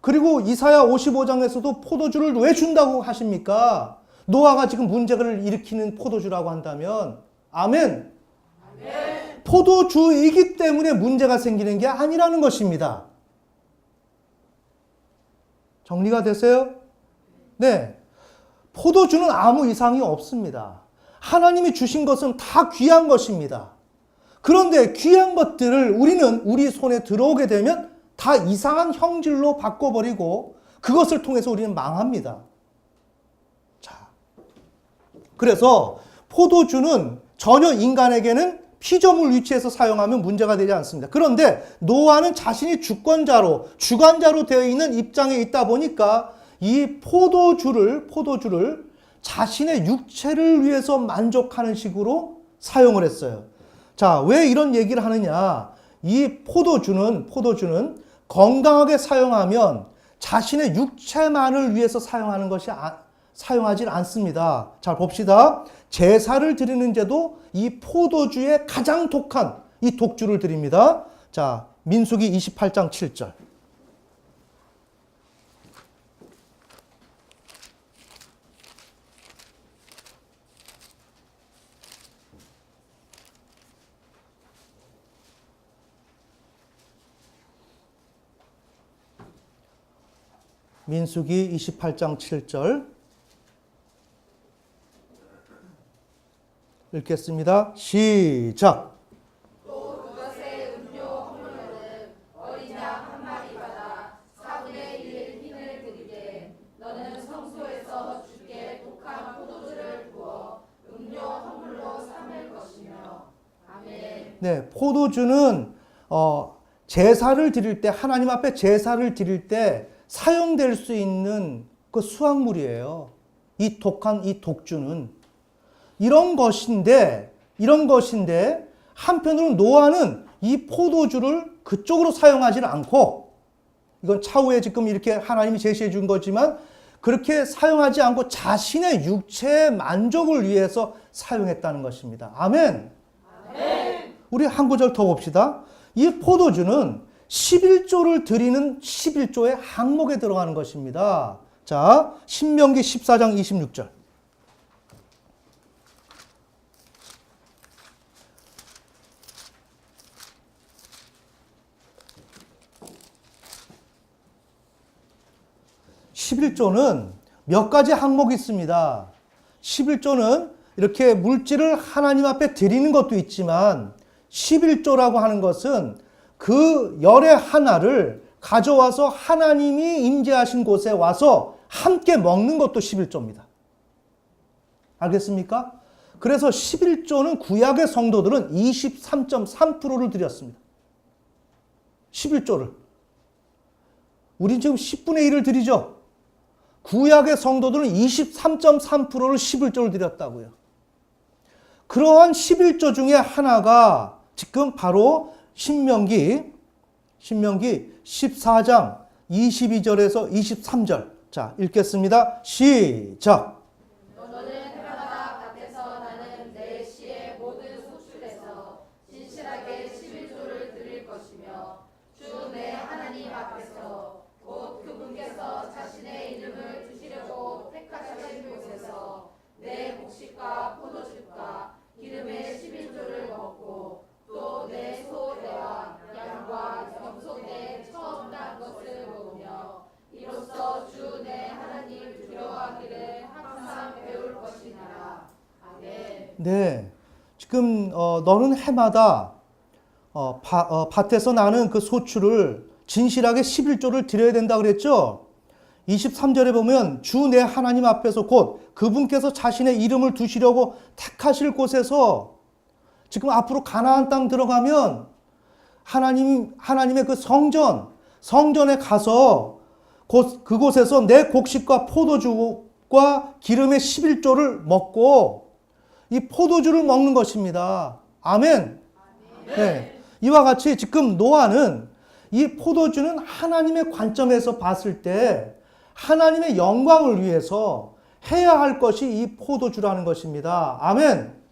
Speaker 1: 그리고 이사야 55장에서도 포도주를 왜 준다고 하십니까? 노아가 지금 문제를 일으키는 포도주라고 한다면 아멘. 포도주이기 때문에 문제가 생기는 게 아니라는 것입니다. 정리가 되세요? 네. 포도주는 아무 이상이 없습니다. 하나님이 주신 것은 다 귀한 것입니다. 그런데 귀한 것들을 우리는 우리 손에 들어오게 되면 다 이상한 형질로 바꿔버리고 그것을 통해서 우리는 망합니다. 자, 그래서 포도주는 전혀 인간에게는 피조물 위치에서 사용하면 문제가 되지 않습니다. 그런데 노아는 자신이 주관자로 되어 있는 입장에 있다 보니까 이 포도주를 자신의 육체를 위해서 만족하는 식으로 사용을 했어요. 자, 왜 이런 얘기를 하느냐? 이 포도주는 건강하게 사용하면 자신의 육체만을 위해서 사용하진 않습니다. 자, 봅시다. 제사를 드리는데도 이 포도주의 가장 독한 이 독주를 드립니다. 자, 민수기 28장 7절. 민수기 28장 7절 읽겠습니다. 시작.
Speaker 2: 또 그것의 음료 허물로는 어린 양 한 마리 받아 4분의 1 흰을 드리되 너는 성소에서 주께 독한 포도주를 부어 음료 허물로 삼을 것이며. 아멘.
Speaker 1: 네, 포도주는 제사를 드릴 때 하나님 앞에 제사를 드릴 때 사용될 수 있는 그 수확물이에요. 이 독한 이 독주는 이런 것인데 한편으로 노아는 이 포도주를 그쪽으로 사용하지는 않고, 이건 차후에 지금 이렇게 하나님이 제시해 준 거지만 그렇게 사용하지 않고 자신의 육체의 만족을 위해서 사용했다는 것입니다. 아멘. 아멘. 우리 한 구절 더 봅시다. 이 포도주는 11조를 드리는 11조의 항목에 들어가는 것입니다. 자, 신명기 14장 26절. (11조는) 몇 가지 항목이 있습니다. 11조는 이렇게 물질을 하나님 앞에 드리는 것도 있지만 11조라고 하는 것은 그 열의 하나를 가져와서 하나님이 임재하신 곳에 와서 함께 먹는 것도 11조입니다. 알겠습니까? 그래서 11조는 구약의 성도들은 23.3%를 드렸습니다. 11조를. 우린 지금 10분의 1을 드리죠. 구약의 성도들은 23.3%를 11조를 드렸다고요. 그러한 11조 중에 하나가 지금 바로 신명기 14장 22절에서 23절. 자, 읽겠습니다. 시작.
Speaker 2: 너는 해마다 밭에서 나는 내 씨의 모든 소출에서 진실하게 11조를 드릴 것이며 주 내 하나님 앞에서 곧 그분께서 자신의 이름을 두시려고 택하신 곳에서 내 곡식과 포도즙과 기름의 11조를 먹고 또 내 소떼와 양과 염소떼 처음 난 것을 먹으며 이로써 주 내 하나님 두려워하기를 항상 배울 것이니라. 아멘.
Speaker 1: 네. 지금 너는 해마다 밭에서 나는 그 소출을 진실하게 11조를 드려야 된다 그랬죠? 23절에 보면 주 내 하나님 앞에서 곧 그분께서 자신의 이름을 두시려고 택하실 곳에서 지금 앞으로 가나안 땅 들어가면 하나님의 그 성전에 가서 그곳에서 내 곡식과 포도주와 기름의 11조를 먹고 이 포도주를 먹는 것입니다. 아멘. 네. 이와 같이 지금 노아는 이 포도주는 하나님의 관점에서 봤을 때 하나님의 영광을 위해서 해야 할 것이 이 포도주라는 것입니다. 아멘.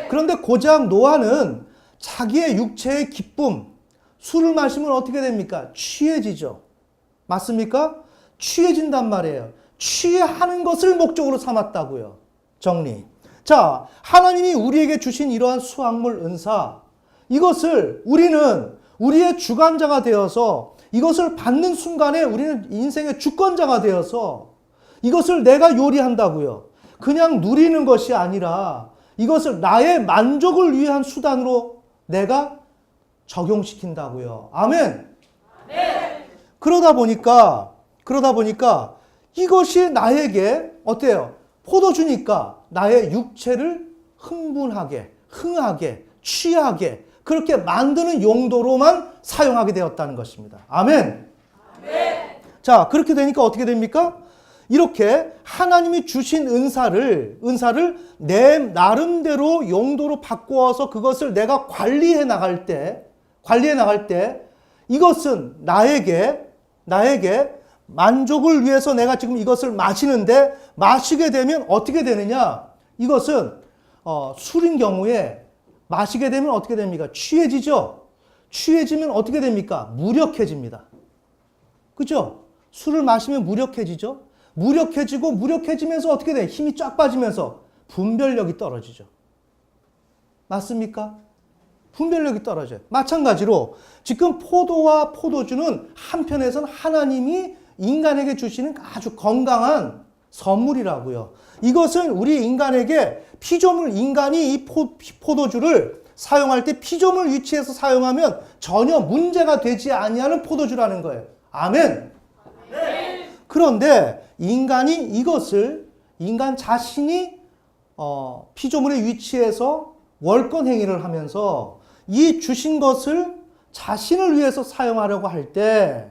Speaker 1: 그런데 고작 노아는 자기의 육체의 기쁨, 술을 마시면 어떻게 됩니까? 취해지죠. 맞습니까? 취해진단 말이에요. 취하는 것을 목적으로 삼았다고요. 정리. 자, 하나님이 우리에게 주신 이러한 수확물 은사, 이것을 우리는 우리의 주관자가 되어서 이것을 받는 순간에 우리는 인생의 주권자가 되어서 이것을 내가 요리한다고요. 그냥 누리는 것이 아니라 이것을 나의 만족을 위한 수단으로 내가 적용시킨다고요. 아멘. 그러다 보니까 이것이 나에게 어때요? 포도주니까 나의 육체를 흥하게, 취하게 그렇게 만드는 용도로만 사용하게 되었다는 것입니다. 아멘. 자, 그렇게 되니까 어떻게 됩니까? 이렇게 하나님이 주신 은사를 내 나름대로 용도로 바꾸어서 그것을 내가 관리해 나갈 때 이것은 나에게 만족을 위해서 내가 지금 이것을 마시는데 마시게 되면 어떻게 되느냐? 이것은 술인 경우에 마시게 되면 어떻게 됩니까? 취해지죠? 취해지면 어떻게 됩니까? 무력해집니다. 그죠? 술을 마시면 무력해지죠? 무력해지면서 어떻게 돼? 힘이 쫙 빠지면서 분별력이 떨어지죠. 맞습니까? 분별력이 떨어져요. 마찬가지로 지금 포도와 포도주는 한편에서는 하나님이 인간에게 주시는 아주 건강한 선물이라고요. 이것은 우리 인간에게 인간이 이 포도주를 사용할 때 피조물 위치에서 사용하면 전혀 문제가 되지 아니하는 포도주라는 거예요. 아멘. 그런데 인간 자신이 피조물의 위치에서 월권 행위를 하면서 이 주신 것을 자신을 위해서 사용하려고 할 때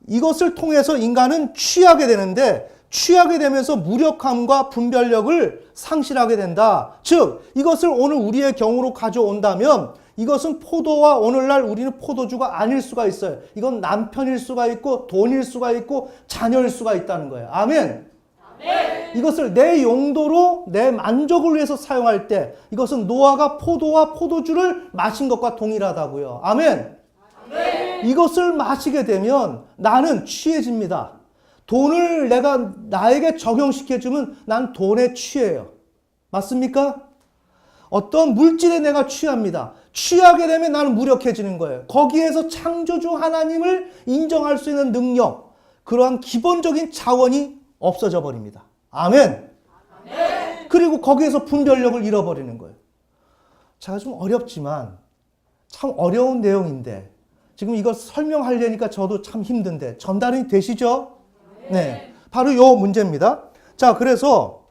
Speaker 1: 이것을 통해서 인간은 취하게 되는데 취하게 되면서 무력함과 분별력을 상실하게 된다. 즉 이것을 오늘 우리의 경우로 가져온다면 이것은 포도와 오늘날 우리는 포도주가 아닐 수가 있어요. 이건 남편일 수가 있고 돈일 수가 있고 자녀일 수가 있다는 거예요. 아멘. 이것을 내 용도로 내 만족을 위해서 사용할 때 이것은 노아가 포도와 포도주를 마신 것과 동일하다고요. 아멘. 이것을 마시게 되면 나는 취해집니다. 돈을 내가 나에게 적용시켜주면 난 돈에 취해요. 맞습니까? 어떤 물질에 내가 취합니다. 취하게 되면 나는 무력해지는 거예요. 거기에서 창조주 하나님을 인정할 수 있는 능력, 그러한 기본적인 자원이 없어져 버립니다. 아멘. 그리고 거기에서 분별력을 잃어버리는 거예요. 제가 좀 어렵지만 참 어려운 내용인데 지금 이걸 설명하려니까 저도 참 힘든데 전달이 되시죠? 네. 바로 요 문제입니다. 자, 그래서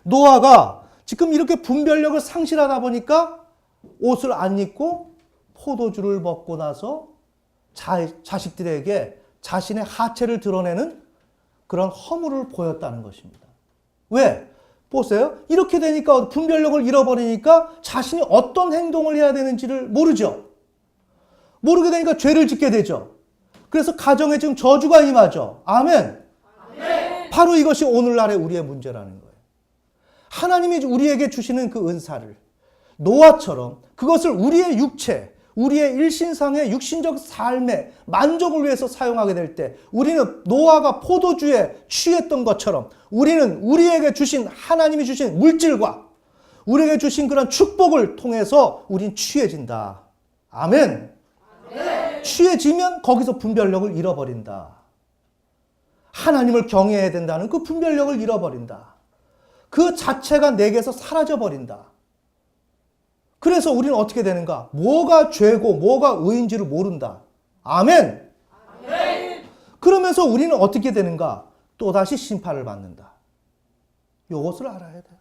Speaker 1: 노아가 지금 이렇게 분별력을 상실하다 보니까 옷을 안 입고 포도주를 먹고 나서 자식들에게 자신의 하체를 드러내는 그런 허물을 보였다는 것입니다. 왜? 보세요. 이렇게 되니까 분별력을 잃어버리니까 자신이 어떤 행동을 해야 되는지를 모르죠. 모르게 되니까 죄를 짓게 되죠. 그래서 가정에 지금 저주가 임하죠. 아멘. 바로 이것이 오늘날의 우리의 문제라는 거예요. 하나님이 우리에게 주시는 그 은사를 노아처럼 그것을 우리의 육체, 우리의 일신상의 육신적 삶의 만족을 위해서 사용하게 될 때 우리는 노아가 포도주에 취했던 것처럼 우리는 우리에게 주신 하나님이 주신 물질과 우리에게 주신 그런 축복을 통해서 우린 취해진다. 아멘. 취해지면 거기서 분별력을 잃어버린다. 하나님을 경외해야 된다는 그 분별력을 잃어버린다. 그 자체가 내게서 사라져버린다. 그래서 우리는 어떻게 되는가? 뭐가 죄고 뭐가 의인지를 모른다. 아멘. 그러면서 우리는 어떻게 되는가? 또다시 심판을 받는다. 이것을 알아야 돼요.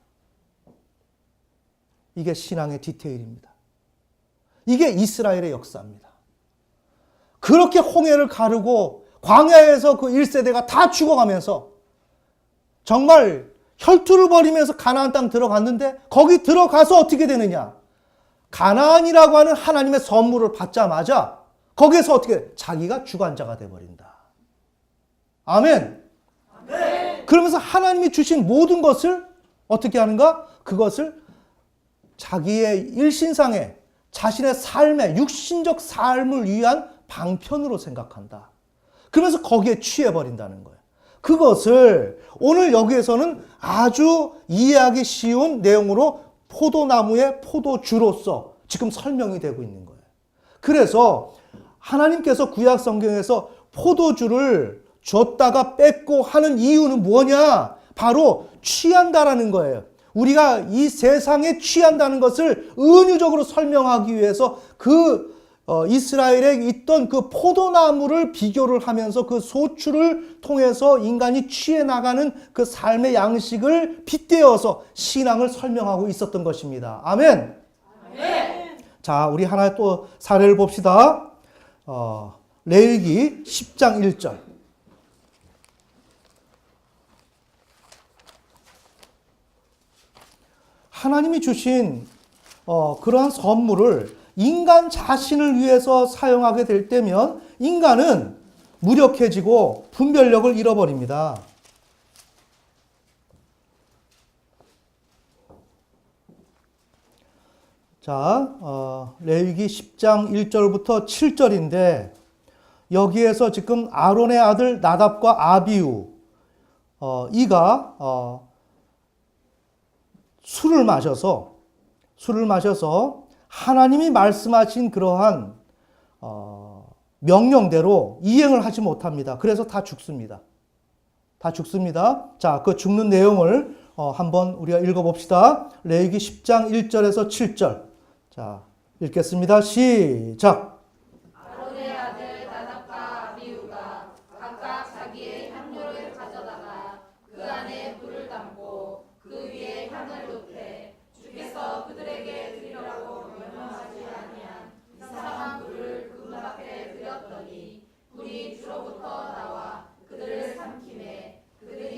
Speaker 1: 이게 신앙의 디테일입니다. 이게 이스라엘의 역사입니다. 그렇게 홍해를 가르고 광야에서 그 1세대가 다 죽어가면서 정말 혈투를 벌이면서 가나안 땅 들어갔는데 거기 들어가서 어떻게 되느냐? 가나안이라고 하는 하나님의 선물을 받자마자 거기에서 어떻게 자기가 주관자가 돼버린다. 아멘. 그러면서 하나님이 주신 모든 것을 어떻게 하는가? 그것을 자기의 일신상의 자신의 삶의 육신적 삶을 위한 방편으로 생각한다. 그러면서 거기에 취해버린다는 거예요. 그것을 오늘 여기에서는 아주 이해하기 쉬운 내용으로 포도나무의 포도주로서 지금 설명이 되고 있는 거예요. 그래서 하나님께서 구약 성경에서 포도주를 줬다가 뺏고 하는 이유는 뭐냐? 바로 취한다라는 거예요. 우리가 이 세상에 취한다는 것을 은유적으로 설명하기 위해서 이스라엘에 있던 그 포도나무를 비교를 하면서 그 소출을 통해서 인간이 취해 나가는 그 삶의 양식을 빗대어서 신앙을 설명하고 있었던 것입니다. 아멘. 자, 우리 하나 또 사례를 봅시다. 레위기 10장 1절. 하나님이 주신 그러한 선물을 인간 자신을 위해서 사용하게 될 때면 인간은 무력해지고 분별력을 잃어버립니다. 자, 레위기 10장 1절부터 7절인데 여기에서 지금 아론의 아들 나답과 아비후 이가 술을 마셔서 하나님이 말씀하신 그러한 명령대로 이행을 하지 못합니다. 그래서 다 죽습니다. 자, 그 죽는 내용을 한번 우리가 읽어봅시다. 레위기 10장 1절에서 7절. 자, 읽겠습니다. 시작.
Speaker 2: 아론의 아들 나답과 아비후가 각각 자기의 향로를 가져다가 그 안에 불을 담고 그 위에 향을 놓되 주께서 그들에게 드리라고 명령하지 아니한 이상한 불을 그 문 앞에 들였더니 불이 주로부터 나와 그들을 삼키매 그들이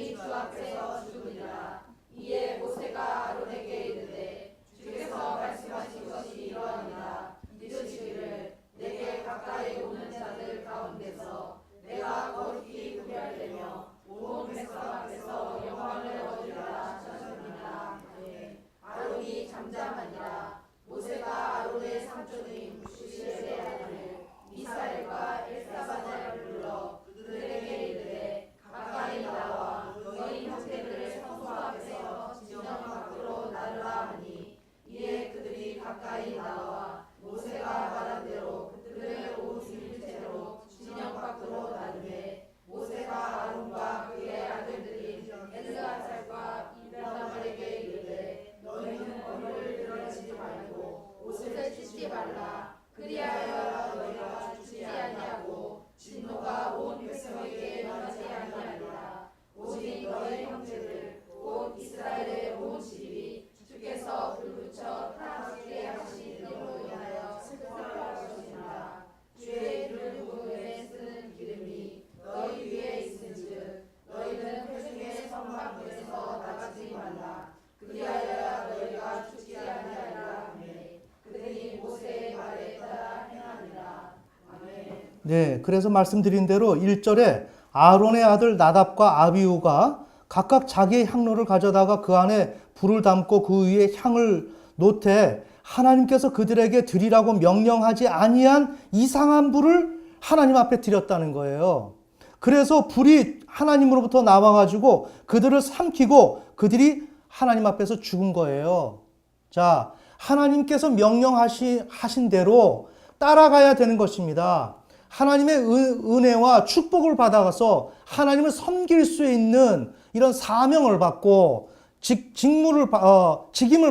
Speaker 2: 말라. 그리하여 너희가 죽지 아니하고 진노가 온 백성에게 임하지 아니하리라. 오직 너희 형제들 곧 이스라엘의 온 집이 주께서 불붙여 타지게 하신 일로 인하여 슬퍼할 것이니라. 주의 이름을 부르에 쓰는 기름이 너희 위에 있은즉 너희는 회중의 성막에서 나가지 말라. 그리하여 너희가 죽지 아니하리라. 아멘. 그들이 모세의 말에 따라 행하니라. 아멘.
Speaker 1: 네, 그래서 말씀드린 대로 1절에 아론의 아들 나답과 아비후가 각각 자기의 향로를 가져다가 그 안에 불을 담고 그 위에 향을 놓되 하나님께서 그들에게 드리라고 명령하지 아니한 이상한 불을 하나님 앞에 드렸다는 거예요. 그래서 불이 하나님으로부터 나와가지고 그들을 삼키고 그들이 하나님 앞에서 죽은 거예요. 자, 하나님께서 명령하신 대로 따라가야 되는 것입니다. 하나님의 은혜와 축복을 받아가서 하나님을 섬길 수 있는 이런 사명을 받고 직임을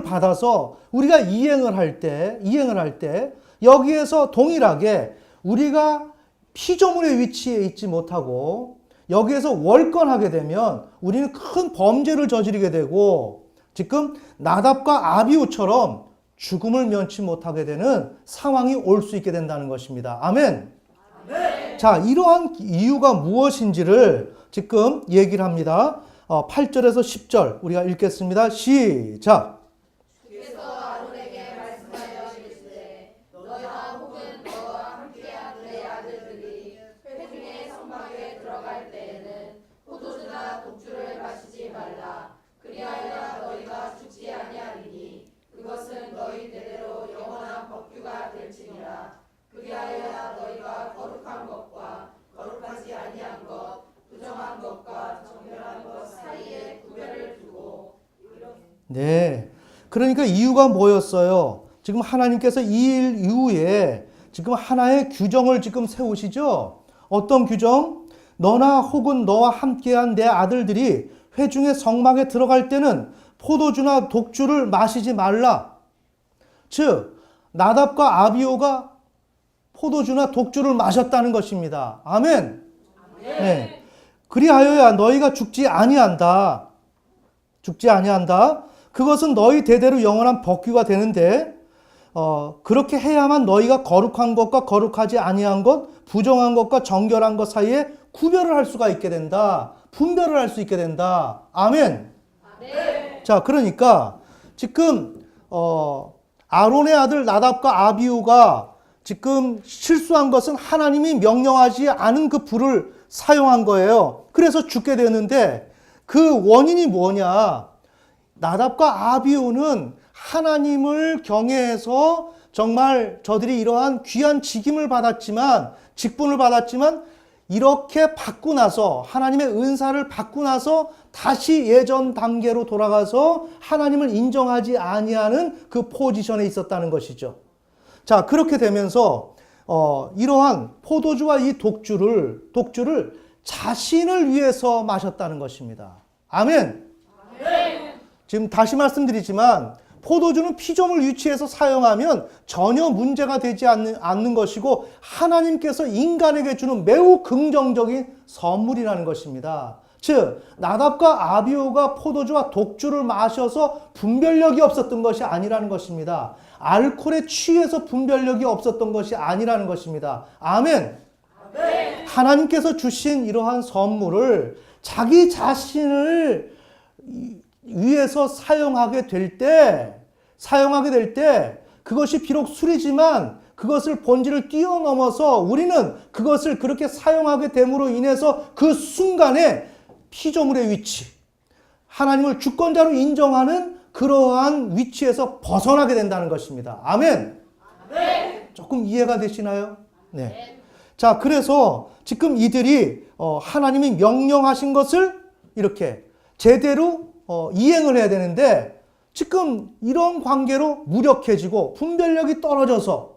Speaker 1: 받아서 우리가 이행을 할 때 여기에서 동일하게 우리가 피조물의 위치에 있지 못하고 여기에서 월권하게 되면 우리는 큰 범죄를 저지르게 되고 지금 나답과 아비후처럼 죽음을 면치 못하게 되는 상황이 올 수 있게 된다는 것입니다. 아멘. 아멘. 자, 이러한 이유가 무엇인지를 지금 얘기를 합니다. 8절에서 10절 우리가 읽겠습니다. 시작.
Speaker 2: 주께서 아론에게 말씀하여 이르시되 너와 혹은 너와 함께한 내 아들들이 회중의 성막에 들어갈 때에는 포도주나 독주를 마시지 말라. 그리하여 너희가 죽지 아니하리니 그것은 너희 대대로 영원한 법규가 될지니라. 그리하여 너희가 거룩한 것과 거룩하지 아니한 것, 부정한 것과 정결한 것 사이에 구별을 두고.
Speaker 1: 네. 그러니까 이유가 뭐였어요? 지금 하나님께서 이 일 이후에 지금 하나의 규정을 지금 세우시죠? 어떤 규정? 너나 혹은 너와 함께한 내 아들들이 회중의 성막에 들어갈 때는 포도주나 독주를 마시지 말라. 즉, 나답과 아비후가 포도주나 독주를 마셨다는 것입니다. 아멘. 네. 그리하여야 너희가 죽지 아니한다. 죽지 아니한다. 그것은 너희 대대로 영원한 법규가 되는데 그렇게 해야만 너희가 거룩한 것과 거룩하지 아니한 것, 부정한 것과 정결한 것 사이에 구별을 할 수가 있게 된다. 분별을 할 수 있게 된다. 아멘.
Speaker 2: 아멘.
Speaker 1: 자, 그러니까 지금 아론의 아들 나답과 아비후가 지금 실수한 것은 하나님이 명령하지 않은 그 불을 사용한 거예요. 그래서 죽게 되는데 그 원인이 뭐냐? 나답과 아비후는 하나님을 경외해서 정말 저들이 이러한 귀한 직임을 받았지만, 직분을 받았지만 이렇게 받고 나서 하나님의 은사를 받고 나서 다시 예전 단계로 돌아가서 하나님을 인정하지 아니하는 그 포지션에 있었다는 것이죠. 자, 그렇게 되면서 이러한 포도주와 이 독주를 자신을 위해서 마셨다는 것입니다. 아멘.
Speaker 2: 아멘.
Speaker 1: 지금 다시 말씀드리지만 포도주는 피조물 위치에서 사용하면 전혀 문제가 되지 않는 것이고 하나님께서 인간에게 주는 매우 긍정적인 선물이라는 것입니다. 즉, 나답과 아비후가 포도주와 독주를 마셔서 분별력이 없었던 것이 아니라는 것입니다. 알코올에 취해서 분별력이 없었던 것이 아니라는 것입니다. 아멘. 아멘. 하나님께서 주신 이러한 선물을 자기 자신을 위해서 사용하게 될 때 그것이 비록 술이지만 그것을 본질을 뛰어넘어서 우리는 그것을 그렇게 사용하게 됨으로 인해서 그 순간에 피조물의 위치, 하나님을 주권자로 인정하는 그러한 위치에서 벗어나게 된다는 것입니다. 아멘.
Speaker 2: 아멘.
Speaker 1: 조금 이해가 되시나요? 네. 자, 그래서 지금 이들이 하나님이 명령하신 것을 이렇게 제대로 이행을 해야 되는데 지금 이런 관계로 무력해지고 분별력이 떨어져서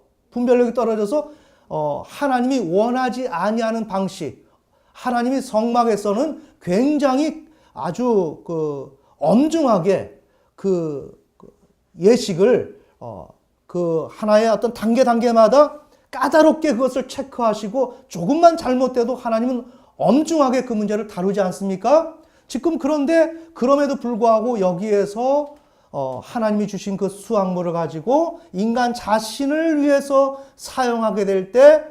Speaker 1: 하나님이 원하지 아니하는 방식, 하나님이 성막에서는 굉장히 아주 엄중하게 그 예식을 그 하나의 어떤 단계마다 까다롭게 그것을 체크하시고 조금만 잘못돼도 하나님은 엄중하게 그 문제를 다루지 않습니까? 지금 그런데 그럼에도 불구하고 여기에서 하나님이 주신 그 수확물을 가지고 인간 자신을 위해서 사용하게 될 때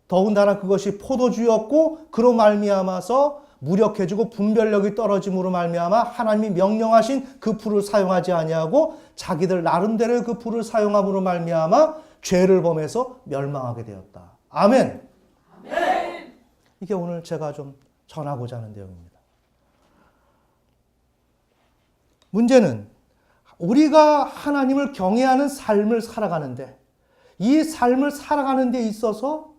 Speaker 1: 더군다나 그것이 포도주였고 그로 말미암아서 무력해지고 분별력이 떨어짐으로 말미암아 하나님이 명령하신 그 풀을 사용하지 아니하고 자기들 나름대로의 그 풀을 사용함으로 말미암아 죄를 범해서 멸망하게 되었다. 아멘. 아멘. 이게 오늘 제가 좀 전하고자 하는 내용입니다. 문제는 우리가 하나님을 경외하는 삶을 살아가는데 이 삶을 살아가는 데 있어서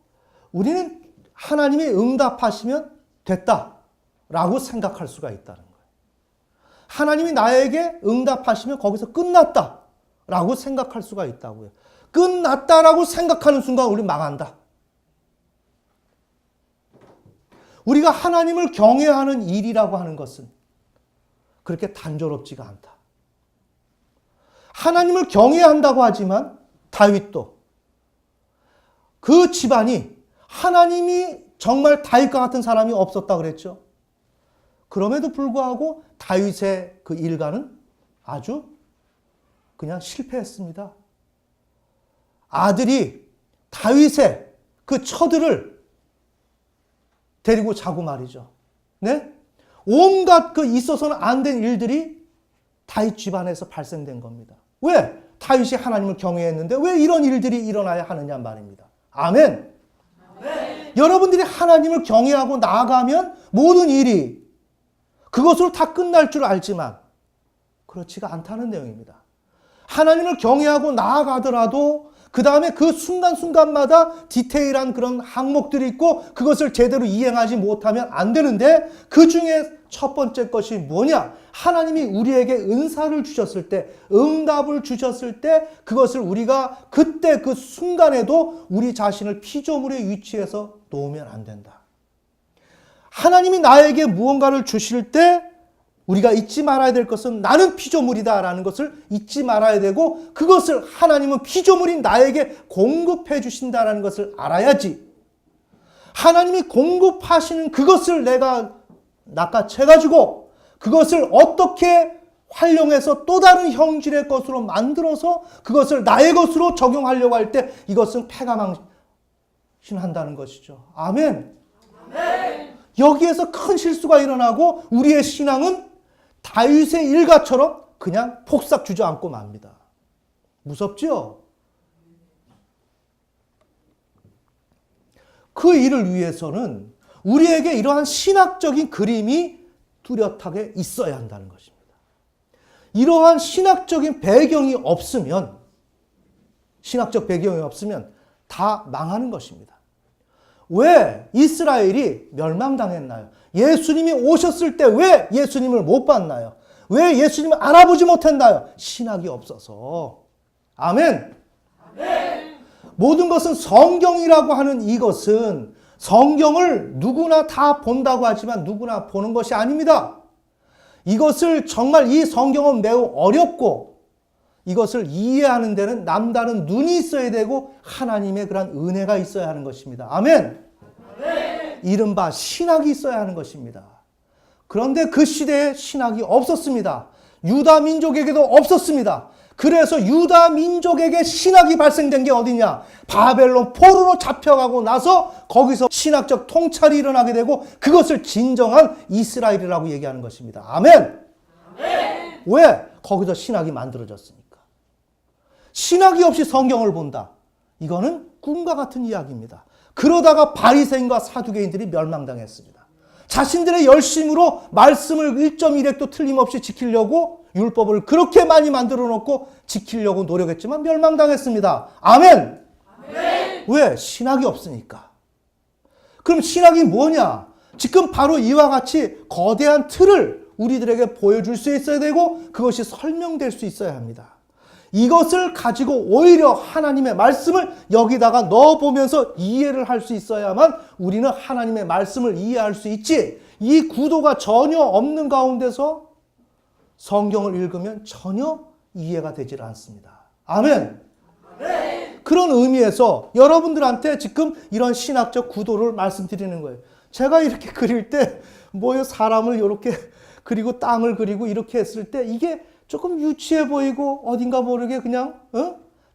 Speaker 1: 우리는 하나님이 응답하시면 됐다라고 생각할 수가 있다는 거예요. 하나님이 나에게 응답하시면 거기서 끝났다라고 생각할 수가 있다고요. 끝났다라고 생각하는 순간 우리 망한다. 우리가 하나님을 경외하는 일이라고 하는 것은 그렇게 단조롭지가 않다. 하나님을 경외한다고 하지만 다윗도 그 집안이 하나님이 정말 다윗과 같은 사람이 없었다 그랬죠. 그럼에도 불구하고 다윗의 그 일가는 아주 그냥 실패했습니다. 아들이 다윗의 그 처들을 데리고 자고 말이죠. 네? 온갖 그 있어서는 안 된 일들이 다윗 집안에서 발생된 겁니다. 왜? 다윗이 하나님을 경외했는데 왜 이런 일들이 일어나야 하느냐 말입니다. 아멘. 아멘. 여러분들이 하나님을 경외하고 나아가면 모든 일이 그것으로 다 끝날 줄 알지만 그렇지가 않다는 내용입니다. 하나님을 경외하고 나아가더라도 그 다음에 그 순간순간마다 디테일한 그런 항목들이 있고 그것을 제대로 이행하지 못하면 안 되는데 그 중에 첫 번째 것이 뭐냐? 하나님이 우리에게 은사를 주셨을 때, 응답을 주셨을 때 그것을 우리가 그때 그 순간에도 우리 자신을 피조물의 위치에서 놓으면 안 된다. 하나님이 나에게 무언가를 주실 때 우리가 잊지 말아야 될 것은 나는 피조물이다라는 것을 잊지 말아야 되고 그것을 하나님은 피조물인 나에게 공급해 주신다라는 것을 알아야지. 하나님이 공급하시는 그것을 내가 낚아채가지고 그것을 어떻게 활용해서 또 다른 형질의 것으로 만들어서 그것을 나의 것으로 적용하려고 할 때 이것은 패가망신한다는 것이죠. 아멘. 아멘. 여기에서 큰 실수가 일어나고 우리의 신앙은 다윗의 일가처럼 그냥 폭삭 주저앉고 맙니다. 무섭죠? 그 일을 위해서는 우리에게 이러한 신학적인 그림이 뚜렷하게 있어야 한다는 것입니다. 이러한 신학적인 배경이 없으면, 신학적 배경이 없으면 다 망하는 것입니다. 왜 이스라엘이 멸망당했나요? 예수님이 오셨을 때 왜 예수님을 못 봤나요? 왜 예수님을 알아보지 못했나요? 신학이 없어서. 아멘. 아멘. 모든 것은 성경이라고 하는 이것은 성경을 누구나 다 본다고 하지만 누구나 보는 것이 아닙니다. 이것을 정말 이 성경은 매우 어렵고 이것을 이해하는 데는 남다른 눈이 있어야 되고 하나님의 그런 은혜가 있어야 하는 것입니다. 아멘. 아멘. 이른바 신학이 있어야 하는 것입니다. 그런데 그 시대에 신학이 없었습니다. 유다 민족에게도 없었습니다. 그래서 유다 민족에게 신학이 발생된 게 어디냐? 바벨론 포로로 잡혀가고 나서 거기서 신학적 통찰이 일어나게 되고 그것을 진정한 이스라엘이라고 얘기하는 것입니다. 아멘. 아멘. 왜? 거기서 신학이 만들어졌으니까. 신학이 없이 성경을 본다. 이거는 꿈과 같은 이야기입니다. 그러다가 바리새인과 사두개인들이 멸망당했습니다. 자신들의 열심으로 말씀을 1.1획도 틀림없이 지키려고 율법을 그렇게 많이 만들어 놓고 지키려고 노력했지만 멸망당했습니다. 아멘. 아멘. 왜? 신학이 없으니까. 그럼 신학이 뭐냐? 지금 바로 이와 같이 거대한 틀을 우리들에게 보여줄 수 있어야 되고 그것이 설명될 수 있어야 합니다. 이것을 가지고 오히려 하나님의 말씀을 여기다가 넣어보면서 이해를 할 수 있어야만 우리는 하나님의 말씀을 이해할 수 있지. 이 구도가 전혀 없는 가운데서 성경을 읽으면 전혀 이해가 되질 않습니다. 아멘. 그런 의미에서 여러분들한테 지금 이런 신학적 구도를 말씀드리는 거예요. 제가 이렇게 그릴 때 뭐 사람을 이렇게 그리고 땅을 그리고 이렇게 했을 때 이게 조금 유치해 보이고 어딘가 모르게 그냥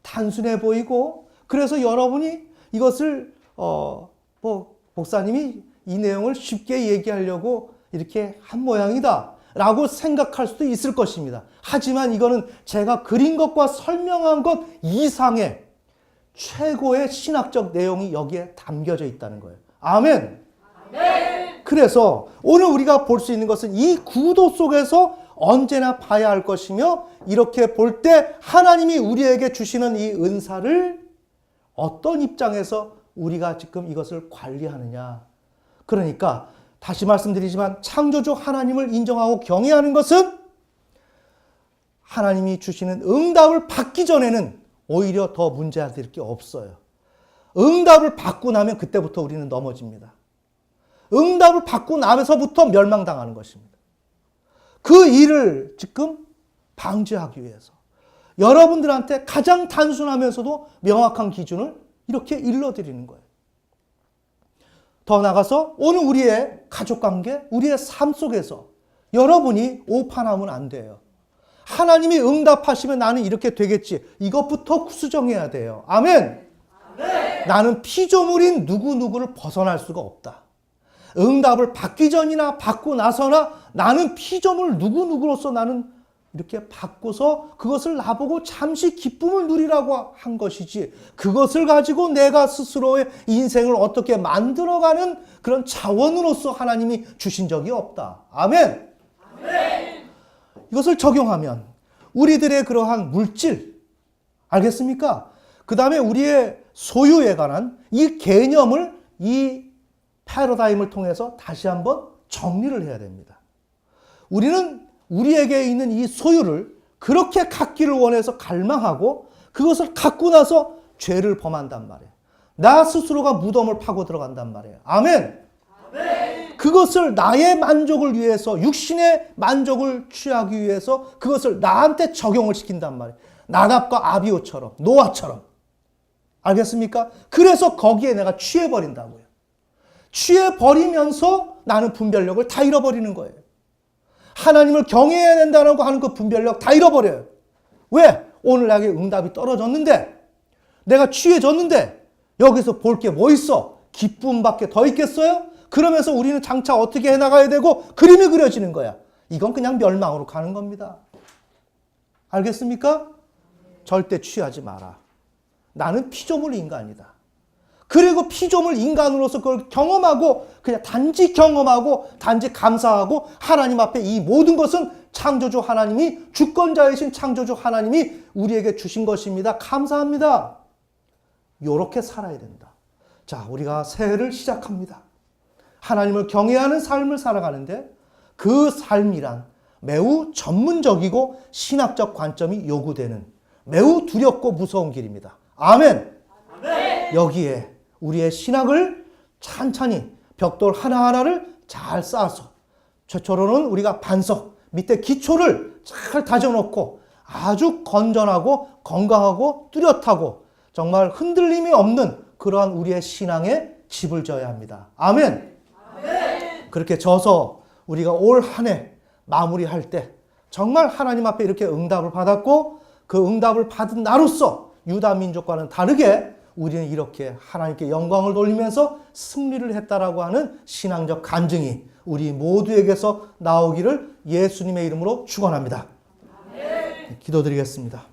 Speaker 1: 단순해 보이고, 그래서 여러분이 이것을 뭐 목사님이 이 내용을 쉽게 얘기하려고 이렇게 한 모양이다 라고 생각할 수도 있을 것입니다. 하지만 이거는 제가 그린 것과 설명한 것 이상의 최고의 신학적 내용이 여기에 담겨져 있다는 거예요. 아멘. 그래서 오늘 우리가 볼 수 있는 것은 이 구도 속에서 언제나 봐야 할 것이며, 이렇게 볼 때 하나님이 우리에게 주시는 이 은사를 어떤 입장에서 우리가 지금 이것을 관리하느냐. 그러니까 다시 말씀드리지만 창조주 하나님을 인정하고 경외하는 것은 하나님이 주시는 응답을 받기 전에는 오히려 더 문제될 게 없어요. 응답을 받고 나면 그때부터 우리는 넘어집니다. 응답을 받고 나면서부터 멸망당하는 것입니다. 그 일을 지금 방지하기 위해서 여러분들한테 가장 단순하면서도 명확한 기준을 이렇게 일러드리는 거예요. 더 나아가서 오늘 우리의 가족관계, 우리의 삶 속에서 여러분이 오판하면 안 돼요. 하나님이 응답하시면 나는 이렇게 되겠지. 이것부터 수정해야 돼요. 아멘. 나는 피조물인 누구누구를 벗어날 수가 없다. 응답을 받기 전이나 받고 나서나 나는 피조물 누구누구로서 나는 이렇게 받고서 그것을 나보고 잠시 기쁨을 누리라고 한 것이지, 그것을 가지고 내가 스스로의 인생을 어떻게 만들어가는 그런 자원으로서 하나님이 주신 적이 없다. 아멘. 이것을 적용하면 우리들의 그러한 물질, 알겠습니까? 그 다음에 우리의 소유에 관한 이 개념을, 이 패러다임을 통해서 다시 한번 정리를 해야 됩니다. 우리는 우리에게 있는 이 소유를 그렇게 갖기를 원해서 갈망하고 그것을 갖고 나서 죄를 범한단 말이에요. 나 스스로가 무덤을 파고 들어간단 말이에요. 아멘. 그것을 나의 만족을 위해서, 육신의 만족을 취하기 위해서 그것을 나한테 적용을 시킨단 말이에요. 나답과 아비후처럼, 노아처럼. 알겠습니까? 그래서 거기에 내가 취해버린다고요. 취해버리면서 나는 분별력을 다 잃어버리는 거예요. 하나님을 경외해야 된다고 하는 그 분별력 다 잃어버려요. 왜? 오늘 나에게 응답이 떨어졌는데, 내가 취해졌는데 여기서 볼 게 뭐 있어? 기쁨밖에 더 있겠어요? 그러면서 우리는 장차 어떻게 해나가야 되고 그림이 그려지는 거야. 이건 그냥 멸망으로 가는 겁니다. 알겠습니까? 절대 취하지 마라. 나는 피조물 인간이다. 그리고 피조물 인간으로서 그걸 경험하고 그냥 단지 경험하고 단지 감사하고, 하나님 앞에 이 모든 것은 창조주 하나님이, 주권자이신 창조주 하나님이 우리에게 주신 것입니다. 감사합니다. 이렇게 살아야 된다. 자, 우리가 새해를 시작합니다. 하나님을 경외하는 삶을 살아가는데 그 삶이란 매우 전문적이고 신학적 관점이 요구되는 매우 두렵고 무서운 길입니다. 아멘. 여기에 우리의 신학을 찬찬히 벽돌 하나하나를 잘 쌓아서, 최초로는 우리가 반석, 밑에 기초를 잘 다져놓고 아주 건전하고 건강하고 뚜렷하고 정말 흔들림이 없는 그러한 우리의 신앙에 집을 져야 합니다. 아멘. 그렇게 져서 우리가 올 한 해 마무리할 때 정말 하나님 앞에 이렇게 응답을 받았고, 그 응답을 받은 나로서 유다 민족과는 다르게 우리는 이렇게 하나님께 영광을 돌리면서 승리를 했다라고 하는 신앙적 간증이 우리 모두에게서 나오기를 예수님의 이름으로 축원합니다. 기도드리겠습니다.